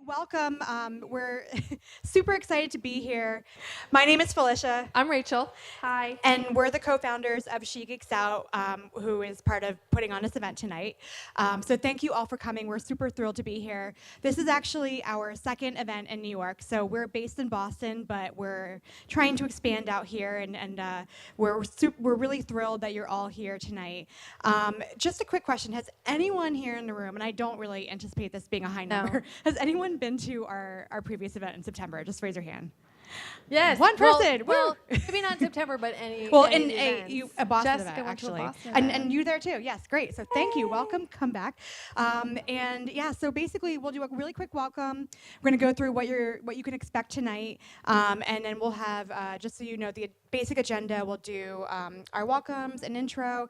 Welcome. We're super excited to be here. My name is Felicia. I'm Rachel. Hi. And we're the co-founders of Geeks Out, who is part of putting on this event tonight. So thank you all for coming. We're super thrilled to be here. This is actually our second event in New York. So we're based in Boston, but we're trying to expand out here, and we're really thrilled that you're all here tonight. Just a quick question: has anyone here in the room, and I don't really anticipate this being a high number, has anyone been to our previous event in September? Just raise your hand. Yes. One person. Well, maybe not September, but any. Well, any in a Boston Jessica event, went to a actually. Boston And event. you there too. Yes, great. So thank you. Welcome. Come back. And yeah, so basically we'll do a really quick welcome. We're going to go through what you can expect tonight. And then we'll have, just so you know, the basic agenda. We'll do our welcomes, an intro,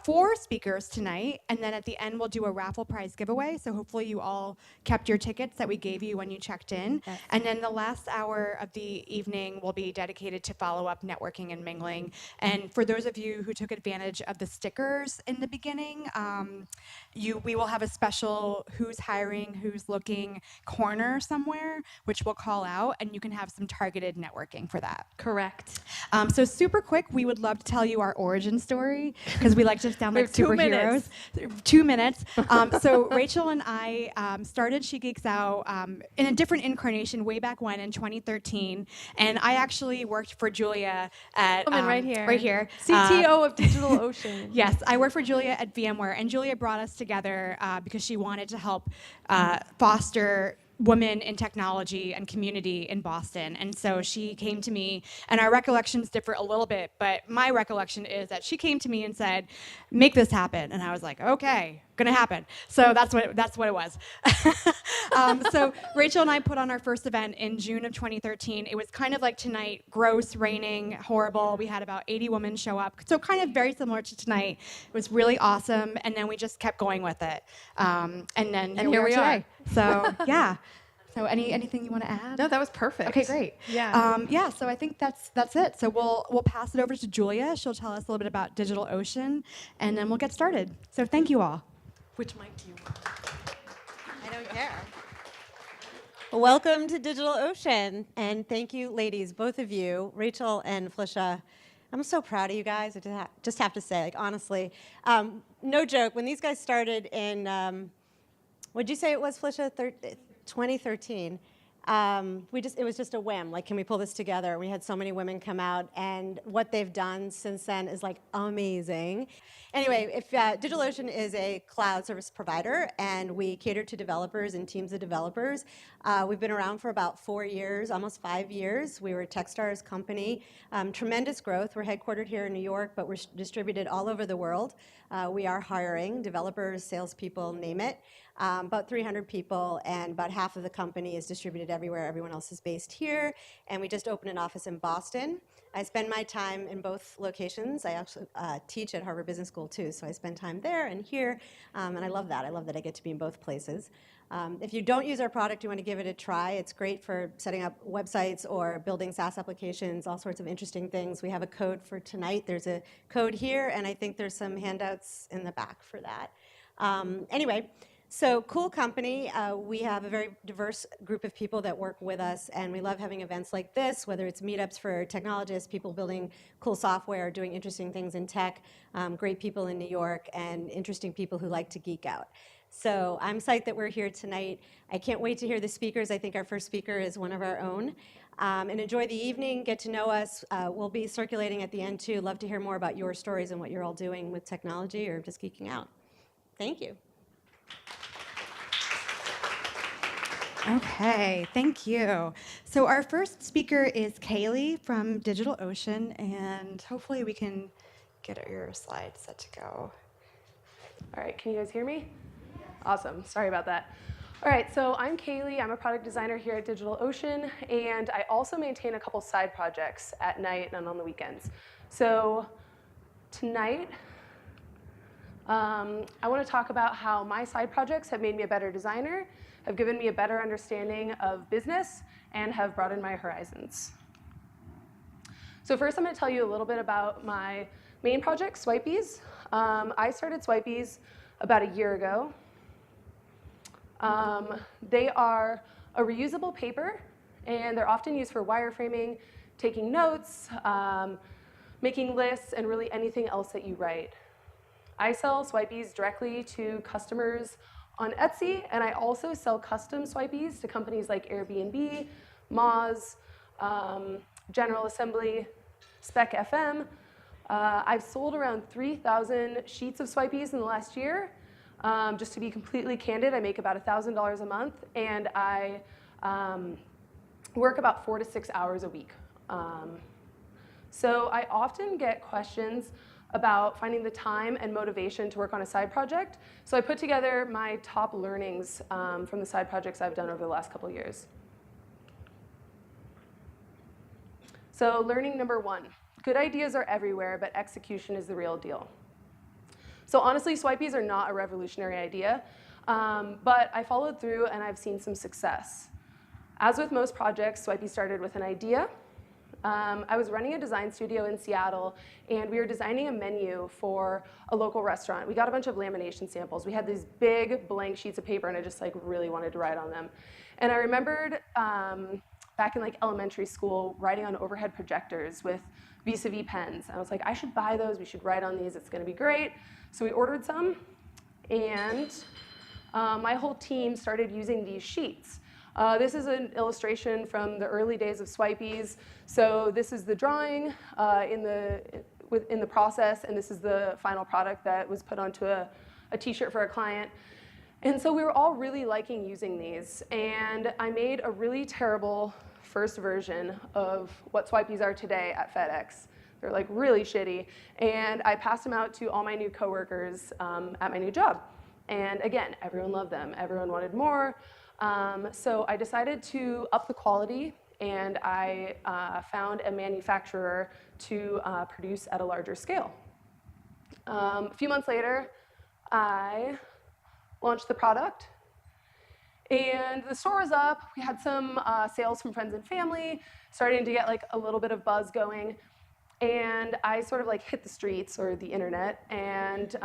4 speakers tonight. And then at the end, we'll do a raffle prize giveaway. So hopefully you all kept your tickets that we gave you when you checked in. Yes. And then the last hour of the evening will be dedicated to follow-up networking and mingling. And for those of you who took advantage of the stickers in the beginning, we will have a special who's hiring, who's looking corner somewhere, which we'll call out, and you can have some targeted networking for that. Correct. So super quick, we would love to tell you our origin story, because we like to sound like superheroes. 2 minutes. So Rachel and I started She Geeks Out in a different incarnation way back when in 2013, and I actually worked for Julia at Right here. Right here. CTO of DigitalOcean. Yes, I worked for Julia at VMware, and Julia brought us together because she wanted to help foster women in technology and community in Boston. And so she came to me, and our recollections differ a little bit, but my recollection is that she came to me and said, make this happen. And I was like, okay, gonna happen. So that's what it was. So Rachel and I put on our first event in June of 2013. It was kind of like tonight, gross, raining, horrible. We had about 80 women show up. So kind of very similar to tonight. It was really awesome. And then we just kept going with it. And here we are today. So yeah. So anything you want to add? No, that was perfect. Okay, great. Yeah. So I think that's it. So we'll pass it over to Julia. She'll tell us a little bit about DigitalOcean, and then we'll get started. So thank you all. Which mic do you want? I don't care. Welcome to DigitalOcean, and thank you, ladies, both of you, Rachel and Felicia. I'm so proud of you guys. I just have to say, like, honestly, no joke. When these guys started in, what'd you say it was, Felicia? 2013. It was just a whim. Like, can we pull this together? We had so many women come out, and what they've done since then is like amazing. Anyway, if DigitalOcean is a cloud service provider, and we cater to developers and teams of developers. We've been around for about 4 years, almost 5 years. We were a Techstars company. Tremendous growth. We're headquartered here in New York, but we're distributed all over the world. We are hiring developers, salespeople, name it. About 300 people, and about half of the company is distributed everywhere. Everyone else is based here, and we just opened an office in Boston. I spend my time in both locations. I actually teach at Harvard Business School too, so I spend time there and here, and I love that. I love that I get to be in both places. If you don't use our product, you want to give it a try. It's great for setting up websites or building SaaS applications, all sorts of interesting things. We have a code for tonight. There's a code here, and I think there's some handouts in the back for that. Anyway. So cool company. We have a very diverse group of people that work with us, and we love having events like this, whether it's meetups for technologists, people building cool software, doing interesting things in tech, great people in New York, and interesting people who like to geek out. So I'm psyched that we're here tonight. I can't wait to hear the speakers. I think our first speaker is one of our own. And enjoy the evening, get to know us. We'll be circulating at the end too. Love to hear more about your stories and what you're all doing with technology or just geeking out. Thank you. Okay, thank you. So our first speaker is Caylee from DigitalOcean, and hopefully we can get your slides set to go. All right, can you guys hear me? Awesome, sorry about that. All right, so I'm Caylee. I'm a product designer here at DigitalOcean, and I also maintain a couple side projects at night and on the weekends. So tonight, I want to talk about how my side projects have made me a better designer, have given me a better understanding of business, and have broadened my horizons. So first, I'm going to tell you a little bit about my main project, Swipeys. I started Swipeys about a year ago. They are a reusable paper, and they're often used for wireframing, taking notes, making lists, and really anything else that you write. I sell Swipies directly to customers on Etsy, and I also sell custom Swipies to companies like Airbnb, Moz, General Assembly, Spec FM. I've sold around 3,000 sheets of Swipies in the last year. Just to be completely candid, I make about $1,000 a month, and I work about 4 to 6 hours a week. So I often get questions about finding the time and motivation to work on a side project. So I put together my top learnings from the side projects I've done over the last couple of years. So learning number 1, good ideas are everywhere, but execution is the real deal. So honestly, Swipies are not a revolutionary idea, but I followed through and I've seen some success. As with most projects, Swipies started with an idea. I was running a design studio in Seattle, and we were designing a menu for a local restaurant. We got a bunch of lamination samples. We had these big blank sheets of paper, and I just really wanted to write on them. And I remembered back in elementary school writing on overhead projectors with vis-a-vis pens. I was like, I should buy those. We should write on these. It's going to be great. So we ordered some, and my whole team started using these sheets. This is an illustration from the early days of Swipies. So this is the drawing in the process, and this is the final product that was put onto a t-shirt for a client. And so we were all really liking using these. And I made a really terrible first version of what Swipies are today at FedEx. They're really shitty. And I passed them out to all my new coworkers at my new job. And again, everyone loved them. Everyone wanted more. So I decided to up the quality, and I found a manufacturer to produce at a larger scale. A few months later, I launched the product, and the store was up. We had some sales from friends and family, starting to get a little bit of buzz going, and I sort of hit the streets or the internet, and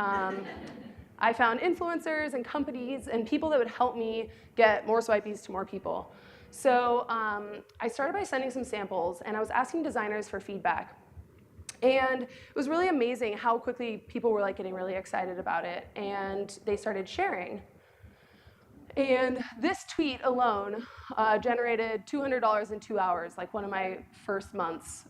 I found influencers and companies and people that would help me get more Swipies to more people. So I started by sending some samples, and I was asking designers for feedback. And it was really amazing how quickly people were getting really excited about it, and they started sharing. And this tweet alone generated $200 in 2 hours, one of my first months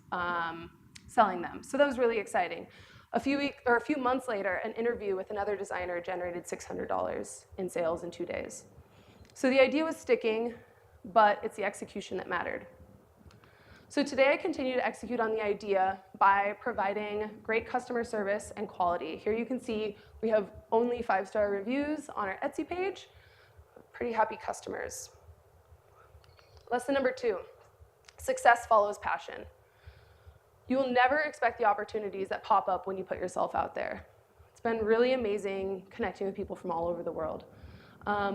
selling them. So that was really exciting. A few months later, an interview with another designer generated $600 in sales in 2 days. So the idea was sticking, but it's the execution that mattered. So today I continue to execute on the idea by providing great customer service and quality. Here you can see we have only 5-star reviews on our Etsy page. Pretty happy customers. Lesson number 2, success follows passion. You will never expect the opportunities that pop up when you put yourself out there. It's been really amazing connecting with people from all over the world.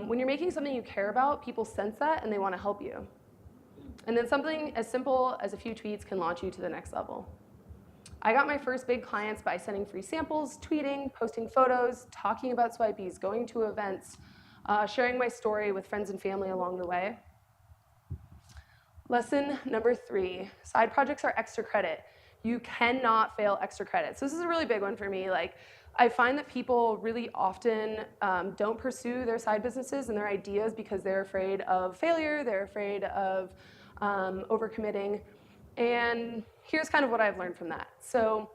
When you're making something you care about, people sense that and they want to help you. And then something as simple as a few tweets can launch you to the next level. I got my first big clients by sending free samples, tweeting, posting photos, talking about Swipies, going to events, sharing my story with friends and family along the way. Lesson number 3, side projects are extra credit. You cannot fail extra credit. So this is a really big one for me. I find that people really often don't pursue their side businesses and their ideas because they're afraid of failure, they're afraid of overcommitting. And here's kind of what I've learned from that. So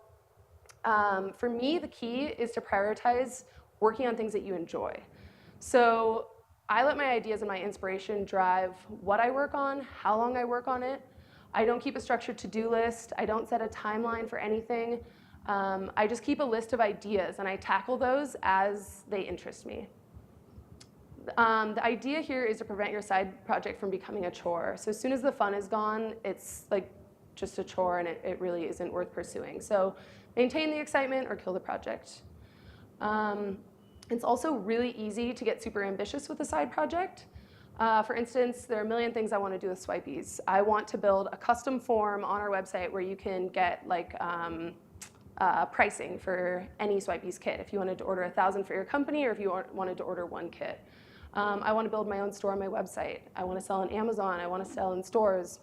for me, the key is to prioritize working on things that you enjoy. So I let my ideas and my inspiration drive what I work on, how long I work on it. I don't keep a structured to-do list. I don't set a timeline for anything. I just keep a list of ideas, and I tackle those as they interest me. The idea here is to prevent your side project from becoming a chore. So as soon as the fun is gone, it's just a chore, and it really isn't worth pursuing. So maintain the excitement or kill the project. It's also really easy to get super ambitious with a side project. For instance, there are a million things I want to do with Swipies. I want to build a custom form on our website where you can get pricing for any Swipies kit. If you wanted to order 1,000 for your company, or if you wanted to order 1 kit. I want to build my own store on my website. I want to sell on Amazon. I want to sell in stores.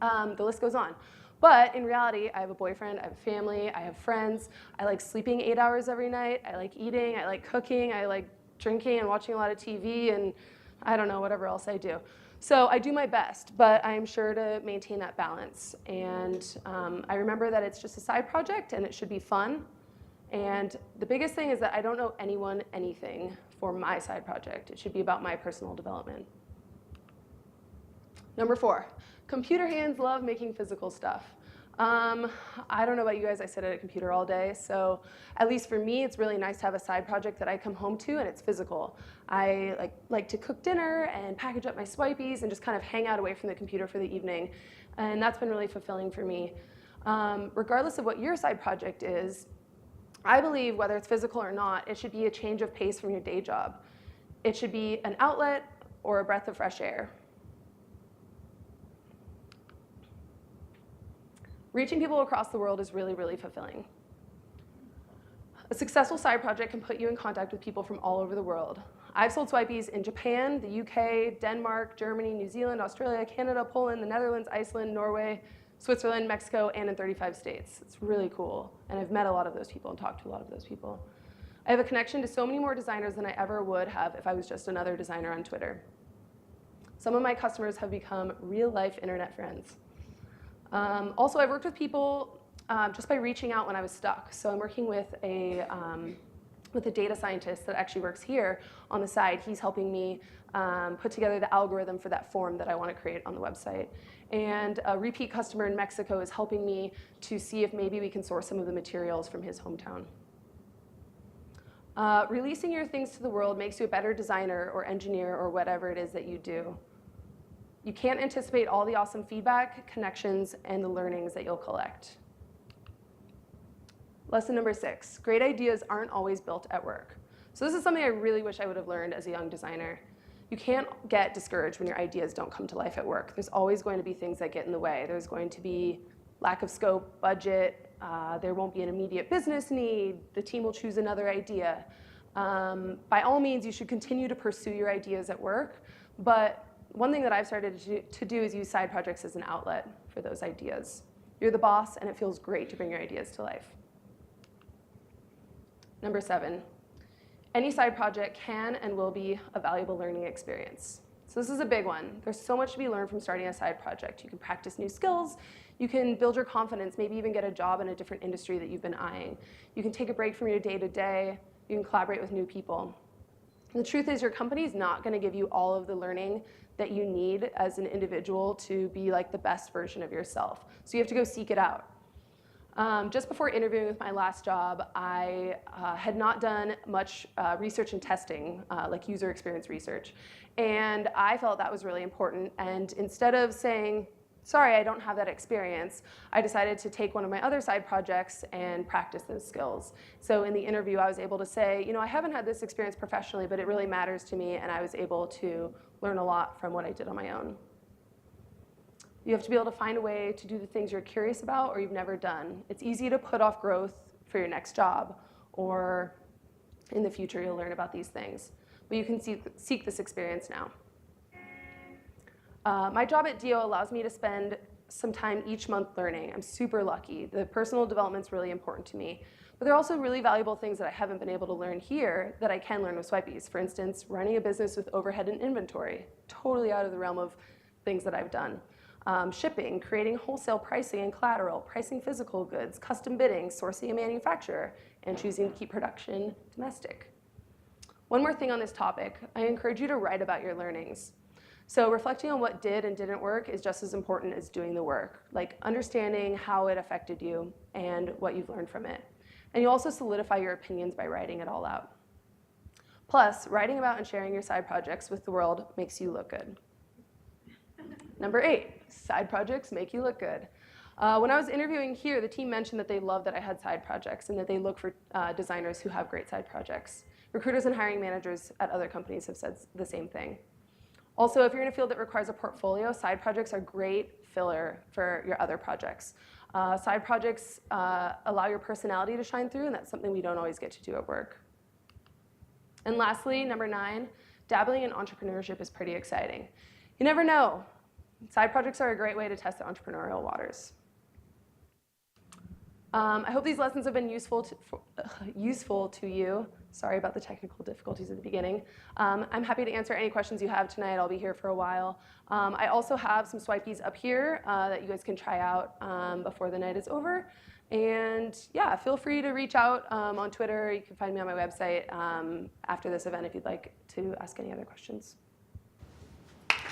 The list goes on. But in reality, I have a boyfriend, I have a family, I have friends. I like sleeping 8 hours every night. I like eating, I like cooking, I like drinking and watching a lot of TV, and I don't know, whatever else I do. So I do my best, but I'm sure to maintain that balance. And I remember that it's just a side project and it should be fun. And the biggest thing is that I don't owe anyone anything for my side project. It should be about my personal development. Number 4, computer hands love making physical stuff. I don't know about you guys, I sit at a computer all day, so at least for me, it's really nice to have a side project that I come home to and it's physical. I like to cook dinner and package up my swipies and just kind of hang out away from the computer for the evening, and that's been really fulfilling for me. Regardless of what your side project is, I believe whether it's physical or not, it should be a change of pace from your day job. It should be an outlet or a breath of fresh air. Reaching people across the world is really, really fulfilling. A successful side project can put you in contact with people from all over the world. I've sold swipies in Japan, the UK, Denmark, Germany, New Zealand, Australia, Canada, Poland, the Netherlands, Iceland, Norway, Switzerland, Mexico, and in 35 states. It's really cool. And I've met a lot of those people and talked to a lot of those people. I have a connection to so many more designers than I ever would have if I was just another designer on Twitter. Some of my customers have become real-life internet friends. Also, I've worked with people just by reaching out when I was stuck. So I'm working with a data scientist that actually works here on the side. He's helping me put together the algorithm for that form that I want to create on the website. And a repeat customer in Mexico is helping me to see if maybe we can source some of the materials from his hometown. Releasing your things to the world makes you a better designer or engineer or whatever it is that you do. You can't anticipate all the awesome feedback, connections, and the learnings that you'll collect. Lesson number 6, great ideas aren't always built at work. So this is something I really wish I would have learned as a young designer. You can't get discouraged when your ideas don't come to life at work. There's always going to be things that get in the way. There's going to be lack of scope, budget, there won't be an immediate business need, the team will choose another idea. By all means, you should continue to pursue your ideas at work, but one thing that I've started to do is use side projects as an outlet for those ideas. You're the boss, and it feels great to bring your ideas to life. Number 7, any side project can and will be a valuable learning experience. So this is a big one. There's so much to be learned from starting a side project. You can practice new skills. You can build your confidence, maybe even get a job in a different industry that you've been eyeing. You can take a break from your day-to-day. You can collaborate with new people. The truth is your company is not going to give you all of the learning that you need as an individual to be like the best version of yourself. So you have to go seek it out. Just before interviewing with my last job, I had not done much research and testing, like user experience research. And I felt that was really important. And instead of saying, sorry, I don't have that experience, I decided to take one of my other side projects and practice those skills. So in the interview, I was able to say, you know, I haven't had this experience professionally, but it really matters to me, and I was able to learn a lot from what I did on my own. You have to be able to find a way to do the things you're curious about or you've never done. It's easy to put off growth for your next job, or in the future you'll learn about these things. But you can seek this experience now. My job at DO allows me to spend some time each month learning. I'm super lucky. The personal development's really important to me. But there are also really valuable things that I haven't been able to learn here that I can learn with swipies. For instance, running a business with overhead and inventory, totally out of the realm of things that I've done. Shipping, creating wholesale pricing and collateral, pricing physical goods, custom bidding, sourcing a manufacturer, and choosing to keep production domestic. One more thing on this topic, I encourage you to write about your learnings. So reflecting on what did and didn't work is just as important as doing the work, like understanding how it affected you and what you've learned from it. And you also solidify your opinions by writing it all out. Plus, writing about and sharing your side projects with the world makes you look good. Number 8, side projects make you look good. When I was interviewing here, the team mentioned that they love that I had side projects and that they look for designers who have great side projects. Recruiters and hiring managers at other companies have said the same thing. Also, if you're in a field that requires a portfolio, side projects are great filler for your other projects. Side projects allow your personality to shine through, and that's something we don't always get to do at work. And lastly, number 9, dabbling in entrepreneurship is pretty exciting. You never know. Side projects are a great way to test the entrepreneurial waters. I hope these lessons have been useful to you. Sorry about the technical difficulties at the beginning. I'm happy to answer any questions you have tonight. I'll be here for a while. I also have some swipeys up here that you guys can try out before the night is over. And yeah, feel free to reach out on Twitter. You can find me on my website after this event if you'd like to ask any other questions.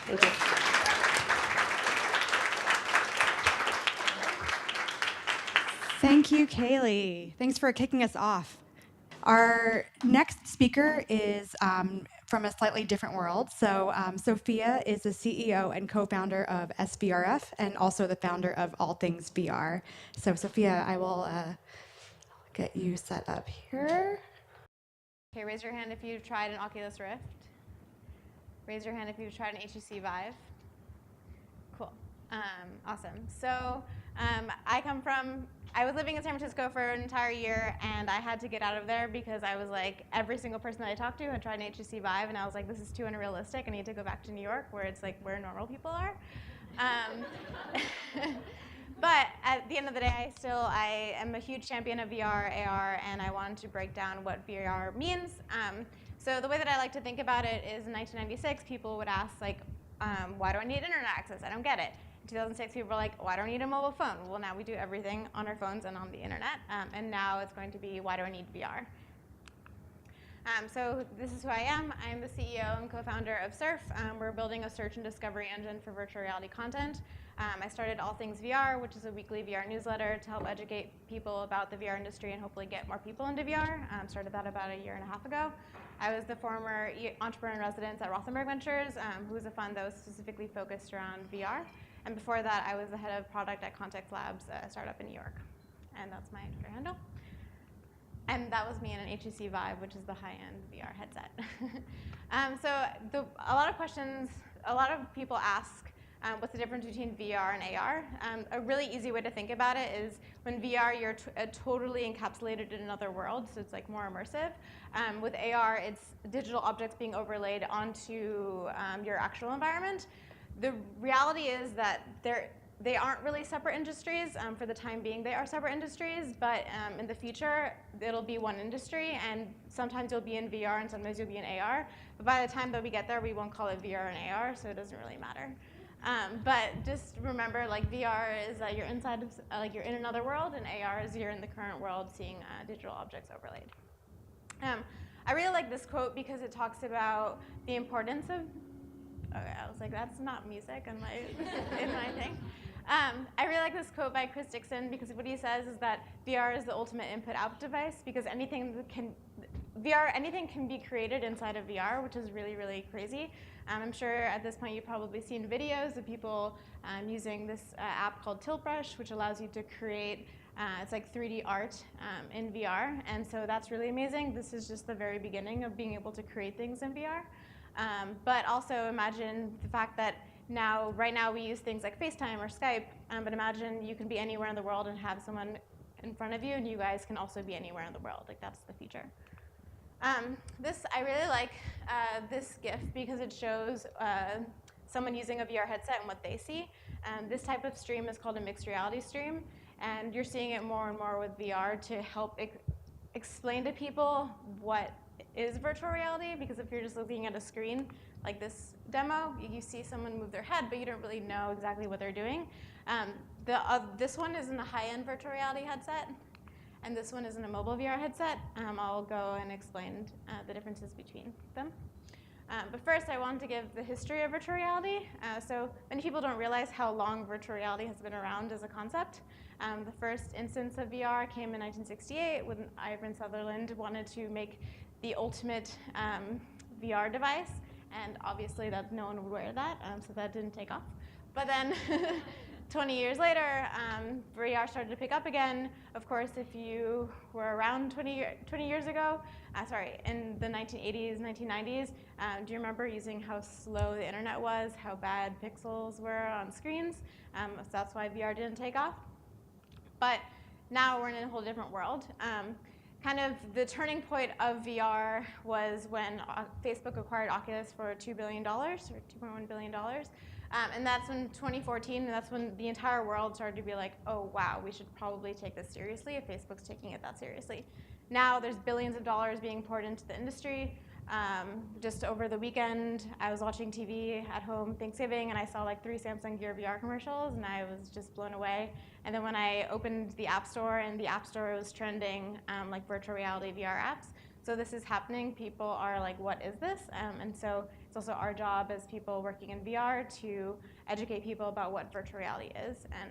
Thank you. Thank you, Caylee. Thanks for kicking us off. Our next speaker is from a slightly different world. So Sophia is the CEO and co-founder of SVRF and also the founder of AllThingsVR. So Sophia, I will get you set up here. Okay, raise your hand if you've tried an Oculus Rift. Raise your hand if you've tried an HTC Vive. Cool. Awesome. So I was living in San Francisco for an entire year, and I had to get out of there because I was like, every single person that I talked to had tried an HTC Vive, and I was like, this is too unrealistic. I need to go back to New York, where it's like where normal people are. But at the end of the day, I am a huge champion of VR, AR, and I wanted to break down what VR means. So the way that I like to think about it is in 1996, people would ask, like, why do I need internet access? I don't get it. In 2006, people were like, why do I need a mobile phone? Well, now we do everything on our phones and on the internet. And now it's going to be, why do I need VR? So this is who I am. I'm the CEO and co-founder of Surf. We're building a search and discovery engine for virtual reality content. I started AllThingsVR, which is a weekly VR newsletter to help educate people about the VR industry and hopefully get more people into VR. Started that about a year and a half ago. I was the former entrepreneur in residence at Raffle Ventures, who was a fund that was specifically focused around VR. And before that, I was the head of product at Context Labs, a startup in New York. And that's my Twitter handle. And that was me in an HTC Vive, which is the high-end VR headset. A lot of questions, a lot of people ask, what's the difference between VR and AR? A really easy way to think about it is when VR, you're totally encapsulated in another world, so it's like more immersive. With AR, it's digital objects being overlaid onto your actual environment. The reality is that they aren't really separate industries. For the time being, they are separate industries, but in the future, it'll be one industry, and sometimes you'll be in VR and sometimes you'll be in AR. But by the time that we get there, we won't call it VR and AR, so it doesn't really matter. But just remember, like VR is that you're inside of, like you're in another world, and AR is you're in the current world seeing digital objects overlaid. I really like this quote because it talks about the importance of. Okay, I was like, that's not music in my thing. I really like this quote by Chris Dixon because what he says is that VR is the ultimate input-output device because anything can be created inside of VR, which is really, really crazy. I'm sure at this point you've probably seen videos of people using this app called Tiltbrush, which allows you to create, it's like 3D art in VR, and so that's really amazing. This is just the very beginning of being able to create things in VR. But also imagine the fact that right now we use things like FaceTime or Skype, but imagine you can be anywhere in the world and have someone in front of you, and you guys can also be anywhere in the world. Like that's the future. I really like this GIF because it shows someone using a VR headset and what they see. This type of stream is called a mixed reality stream, and you're seeing it more and more with VR to help explain to people what is virtual reality, because if you're just looking at a screen like this demo, you see someone move their head, but you don't really know exactly what they're doing. This one is in a high-end virtual reality headset, and this one is in a mobile VR headset. I'll go and explain the differences between them. But first, I wanted to give the history of virtual reality. So many people don't realize how long virtual reality has been around as a concept. The first instance of VR came in 1968 when Ivan Sutherland wanted to make the ultimate VR device, and obviously that no one would wear that, so that didn't take off. But then 20 years later, VR started to pick up again. Of course, if you were around 20 years ago, in the 1980s, 1990s, do you remember using how slow the internet was, how bad pixels were on screens? So that's why VR didn't take off. But now we're in a whole different world. kind of the turning point of VR was when Facebook acquired Oculus for $2 billion, or $2.1 billion. And that's in 2014, and that's when the entire world started to be like, oh, wow, we should probably take this seriously if Facebook's taking it that seriously. Now there's billions of dollars being poured into the industry. Just over the weekend, I was watching TV at home Thanksgiving, and I saw like 3 Samsung Gear VR commercials, and I was just blown away. And then when I opened the App Store, and the App Store was trending like virtual reality VR apps. So this is happening. People are like, what is this? And so it's also our job as people working in VR to educate people about what virtual reality is. And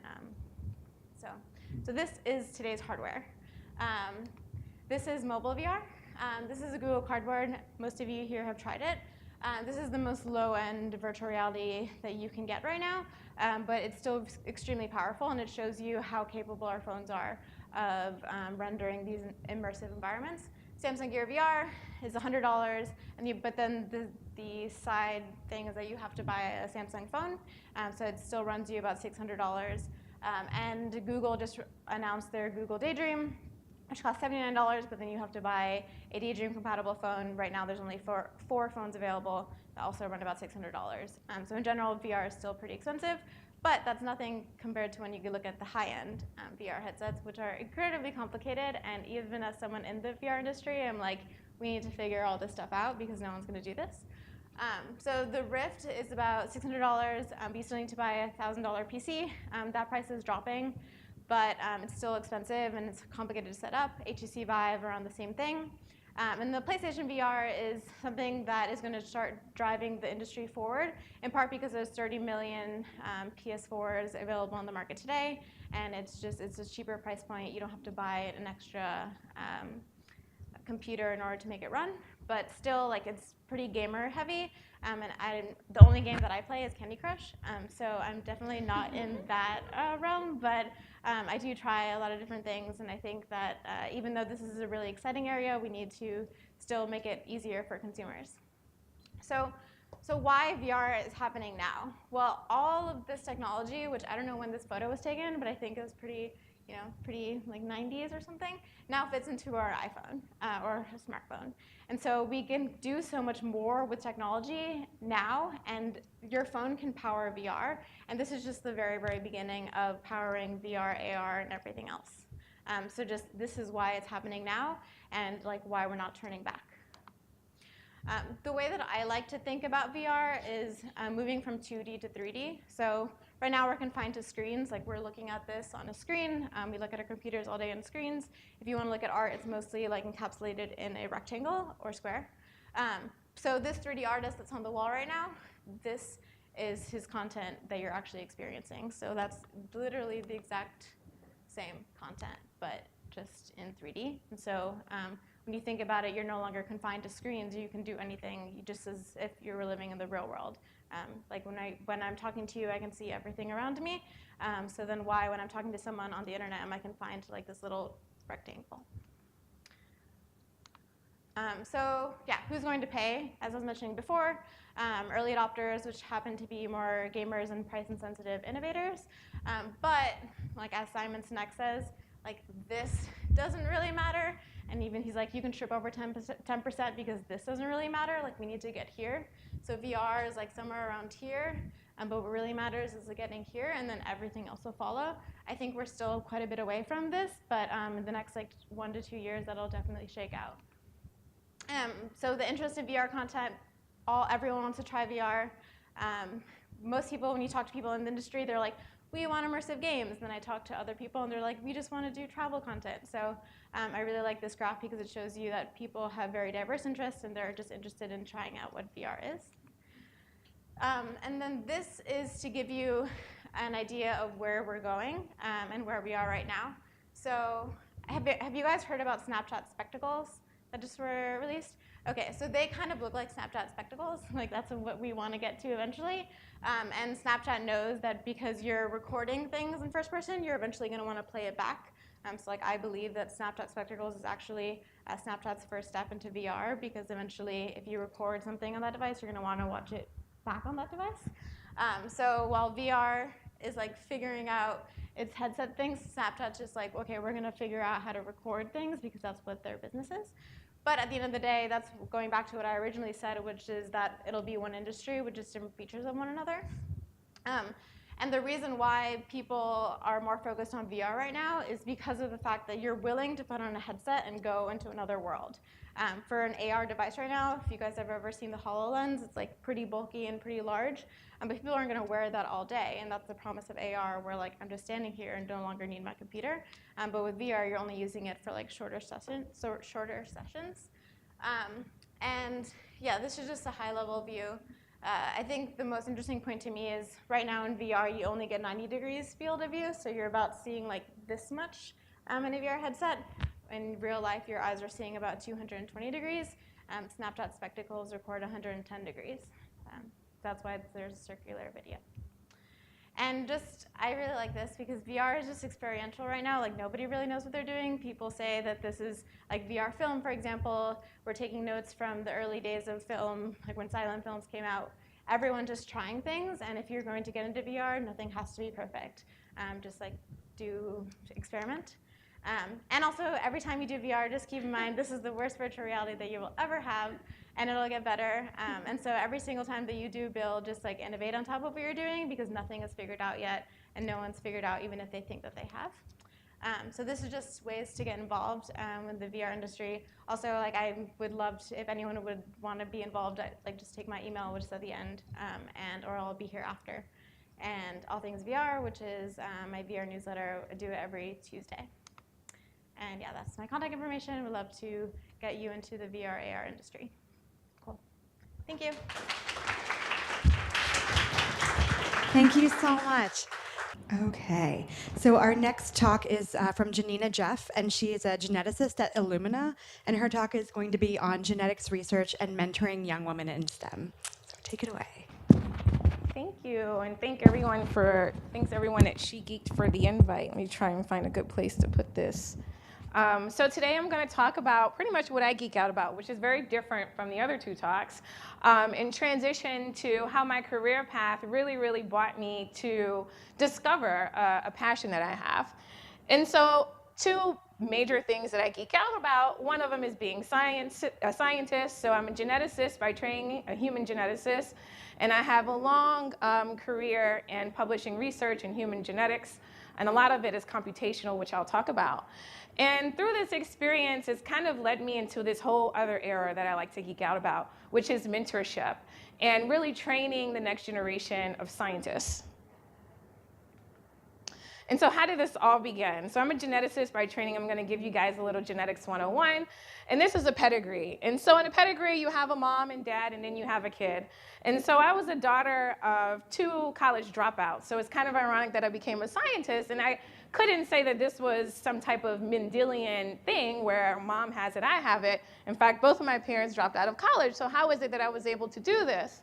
so this is today's hardware. This is mobile VR. This is a Google Cardboard. Most of you here have tried it. This is the most low-end virtual reality that you can get right now, but it's still extremely powerful, and it shows you how capable our phones are of rendering these immersive environments. Samsung Gear VR is $100, but then the side thing is that you have to buy a Samsung phone, so it still runs you about $600. And Google just announced their Google Daydream, which costs $79, but then you have to buy a Daydream-compatible phone. Right now, there's only four phones available that also run about $600. So in general, VR is still pretty expensive, but that's nothing compared to when you look at the high-end VR headsets, which are incredibly complicated. And even as someone in the VR industry, I'm like, we need to figure all this stuff out because no one's going to do this. So the Rift is about $600, but you still need to buy a $1,000 PC. That price is dropping, but it's still expensive and it's complicated to set up. HTC Vive around the same thing. And the PlayStation VR is something that is going to start driving the industry forward, in part because there's 30 million PS4s available on the market today, and it's a cheaper price point. You don't have to buy an extra computer in order to make it run, but still, like, it's pretty gamer heavy. And the only game that I play is Candy Crush, so I'm definitely not in that realm, but I do try a lot of different things, and I think that even though this is a really exciting area, we need to still make it easier for consumers. So why VR is happening now? Well, all of this technology, which I don't know when this photo was taken, but I think it was pretty like 90s or something, now fits into our iPhone or a smartphone. And so we can do so much more with technology now, and your phone can power VR. And this is just the very, very beginning of powering VR, AR, and everything else. So this is why it's happening now, and like why we're not turning back. The way that I like to think about VR is moving from 2D to 3D. So right now we're confined to screens. Like, we're looking at this on a screen. We look at our computers all day on screens. If you want to look at art, it's mostly like encapsulated in a rectangle or square. So this 3D artist that's on the wall right now, this is his content that you're actually experiencing. So that's literally the exact same content, but just in 3D. And so when you think about it, you're no longer confined to screens. You can do anything just as if you were living in the real world. Like when I'm talking to you, I can see everything around me. So then why, when I'm talking to someone on the internet, am I confined to like this little rectangle? So yeah, who's going to pay? As I was mentioning before, early adopters, which happen to be more gamers and price-insensitive innovators. But like as Simon Sinek says, like, this doesn't really matter. And even he's like, you can trip over 10% because this doesn't really matter. Like, we need to get here. So VR is like somewhere around here. But what really matters is like getting here, and then everything else will follow. I think we're still quite a bit away from this, but in the next like 1 to 2 years, that'll definitely shake out. So the interest in VR content, everyone wants to try VR. Most people, when you talk to people in the industry, they're like, we want immersive games. And then I talk to other people, and they're like, we just want to do travel content. So I really like this graph because it shows you that people have very diverse interests, and they're just interested in trying out what VR is. And then this is to give you an idea of where we're going and where we are right now. So have you guys heard about Snapchat spectacles that just were released? Okay, so they kind of look like Snapchat spectacles. Like, that's what we want to get to eventually. And Snapchat knows that because you're recording things in first person, you're eventually going to want to play it back. So like, I believe that Snapchat spectacles is actually Snapchat's first step into VR, because eventually, if you record something on that device, you're going to want to watch it back on that device. So while VR is like figuring out its headset things. Snapchat's just like, okay, we're going to figure out how to record things because that's what their business is. But at the end of the day, that's going back to what I originally said, which is that it'll be one industry with just different features of one another. And the reason why people are more focused on VR right now is because of the fact that you're willing to put on a headset and go into another world. For an AR device right now, if you guys have ever seen the HoloLens, it's like pretty bulky and pretty large, but people aren't going to wear that all day, and that's the promise of AR, where like I'm just standing here and no longer need my computer. But with VR, you're only using it for like shorter sessions. And yeah, this is just a high-level view. I think the most interesting point to me is right now in VR, you only get 90 degrees field of view, so you're about seeing like this much in a VR headset. In real life, your eyes are seeing about 220 degrees. Snapchat spectacles record 110 degrees. That's why there's a circular video. And just, I really like this because VR is just experiential right now. Like, nobody really knows what they're doing. People say that this is like VR film, for example. We're taking notes from the early days of film, like when silent films came out. Everyone just trying things, and if you're going to get into VR, nothing has to be perfect. Just like experiment. And also, every time you do VR, just keep in mind this is the worst virtual reality that you will ever have, and it'll get better. And so every single time that you do build, just like innovate on top of what you're doing, because nothing is figured out yet, and no one's figured out even if they think that they have. So this is just ways to get involved with the VR industry. Also, like I would love to, if anyone would want to be involved, like just take my email, which is at the end, or I'll be here after. And AllThingsVR, which is my VR newsletter, I do it every Tuesday. And yeah, that's my contact information. We'd love to get you into the VR AR industry. Cool. Thank you. Thank you so much. Okay, so our next talk is from Janina Jeff, and she is a geneticist at Llumina, and her talk is going to be on genetics research and mentoring young women in STEM. So take it away. Thank you, and thanks everyone at She Geeked for the invite. Let me try and find a good place to put this. So today I'm going to talk about pretty much what I geek out about, which is very different from the other two talks, in transition to how my career path really brought me to discover a passion that I have. And so two major things that I geek out about, one of them is being a scientist. So I'm a geneticist by training, a human geneticist, and I have a long career in publishing research in human genetics, and a lot of it is computational, which I'll talk about. And through this experience, it's kind of led me into this whole other era that I like to geek out about, which is mentorship and really training the next generation of scientists. And so how did this all begin? So I'm a geneticist by training. I'm going to give you guys a little genetics 101. And this is a pedigree. And so in a pedigree, you have a mom and dad, and then you have a kid. And so I was a daughter of 2 college dropouts. So it's kind of ironic that I became a scientist. And I couldn't say that this was some type of Mendelian thing where mom has it, I have it. In fact, both of my parents dropped out of college. So how is it that I was able to do this?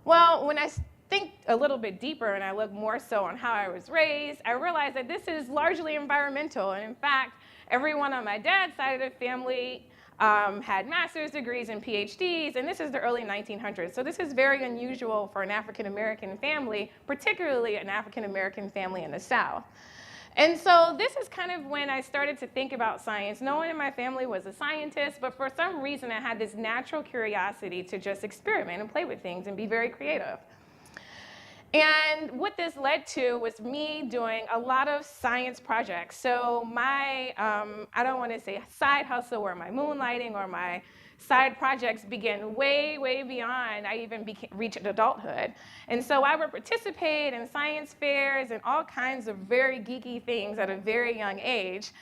Well, when I think a little bit deeper and I look more so on how I was raised, I realized that this is largely environmental. And in fact, everyone on my dad's side of the family had master's degrees and PhDs, and this is the early 1900s. So this is very unusual for an African-American family, particularly an African-American family in the South. And so this is kind of when I started to think about science. No one in my family was a scientist, but for some reason I had this natural curiosity to just experiment and play with things and be very creative. And what this led to was me doing a lot of science projects. So my, I don't want to say side hustle or my moonlighting or my side projects began way beyond I even reached adulthood. And so I would participate in science fairs and all kinds of very geeky things at a very young age.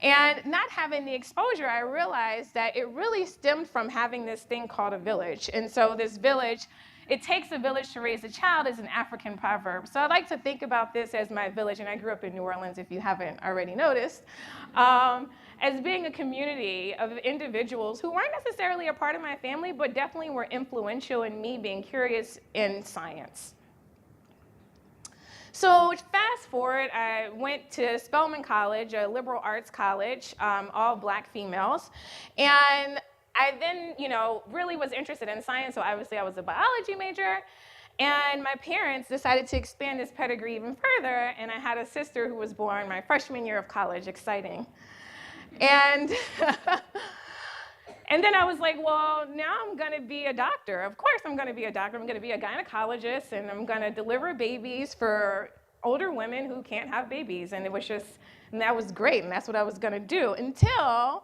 And not having the exposure, I realized that it really stemmed from having this thing called a village. And so this village, it takes a village to raise a child is an African proverb. So I like to think about this as my village, and I grew up in New Orleans if you haven't already noticed, as being a community of individuals who weren't necessarily a part of my family, but definitely were influential in me being curious in science. So fast forward, I went to Spelman College, a liberal arts college, all black females, and I then, really was interested in science, so obviously I was a biology major. And my parents decided to expand this pedigree even further, and I had a sister who was born my freshman year of college. Exciting. And and then I was like, well, now I'm going to be a doctor. Of course I'm going to be a doctor. I'm going to be a gynecologist, and I'm going to deliver babies for older women who can't have babies. And it was just, and that was great, and that's what I was going to do until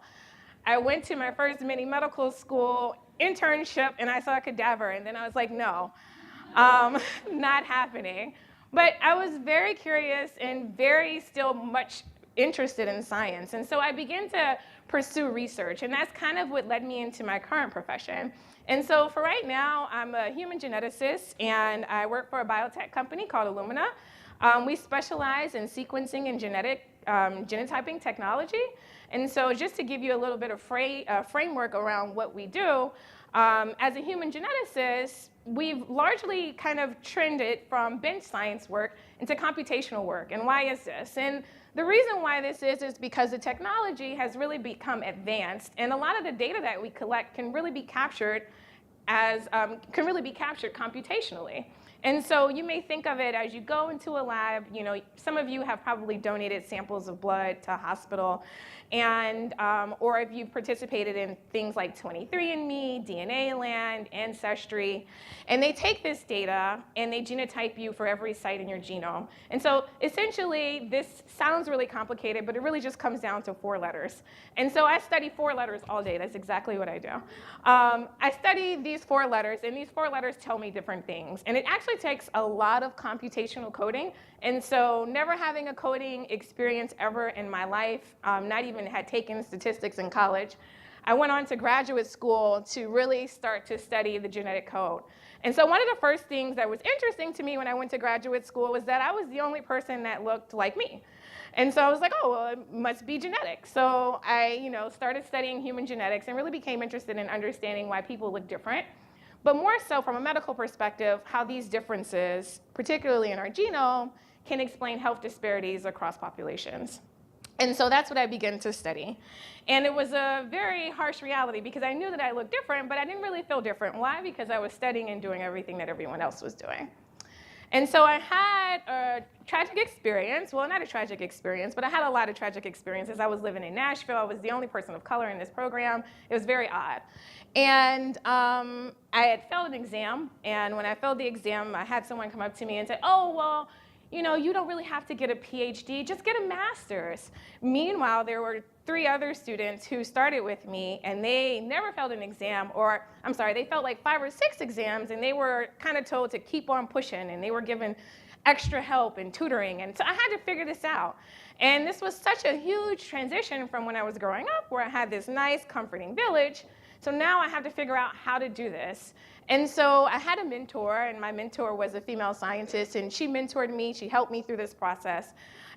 I went to my first mini medical school internship, and I saw a cadaver, and then I was like, no, not happening. But I was very curious and very still much interested in science. And so I began to pursue research, and that's kind of what led me into my current profession. And so for right now, I'm a human geneticist, and I work for a biotech company called llumina. We specialize in sequencing and genotyping technology. And so just to give you a little bit of framework around what we do, as a human geneticist, we've largely kind of trended from bench science work into computational work. And why is this? And the reason why this is because the technology has really become advanced, and a lot of the data that we collect can really be captured computationally. And so you may think of it as you go into a lab, you know, some of you have probably donated samples of blood to a hospital, and, or if you've participated in things like 23andMe, DNA Land, Ancestry, and they take this data and they genotype you for every site in your genome. And so essentially, this sounds really complicated, but it really just comes down to 4 letters. And so I study 4 letters all day. That's exactly what I do. I study these 4 letters, and these 4 letters tell me different things. And it actually takes a lot of computational coding. And so never having a coding experience ever in my life, not even had taken statistics in college, I went on to graduate school to really start to study the genetic code. And so one of the first things that was interesting to me when I went to graduate school was that I was the only person that looked like me. And so I was like, oh, well, it must be genetic. So I, started studying human genetics and really became interested in understanding why people look different, but more so from a medical perspective, how these differences, particularly in our genome, can explain health disparities across populations. And so that's what I began to study. And it was a very harsh reality because I knew that I looked different, but I didn't really feel different. Why? Because I was studying and doing everything that everyone else was doing. And so I had a tragic experience. Well, not a tragic experience, but I had a lot of tragic experiences. I was living in Nashville. I was the only person of color in this program. It was very odd. And I had failed an exam. And when I failed the exam, I had someone come up to me and say, oh, well, you don't really have to get a PhD, just get a master's. Meanwhile, there were 3 other students who started with me, and they never failed an exam, or I'm sorry, they failed like 5 or 6 exams, and they were kind of told to keep on pushing, and they were given extra help and tutoring, and so I had to figure this out. And this was such a huge transition from when I was growing up, where I had this nice, comforting village. So now I have to figure out how to do this. And so I had a mentor, and my mentor was a female scientist, and she mentored me. She helped me through this process.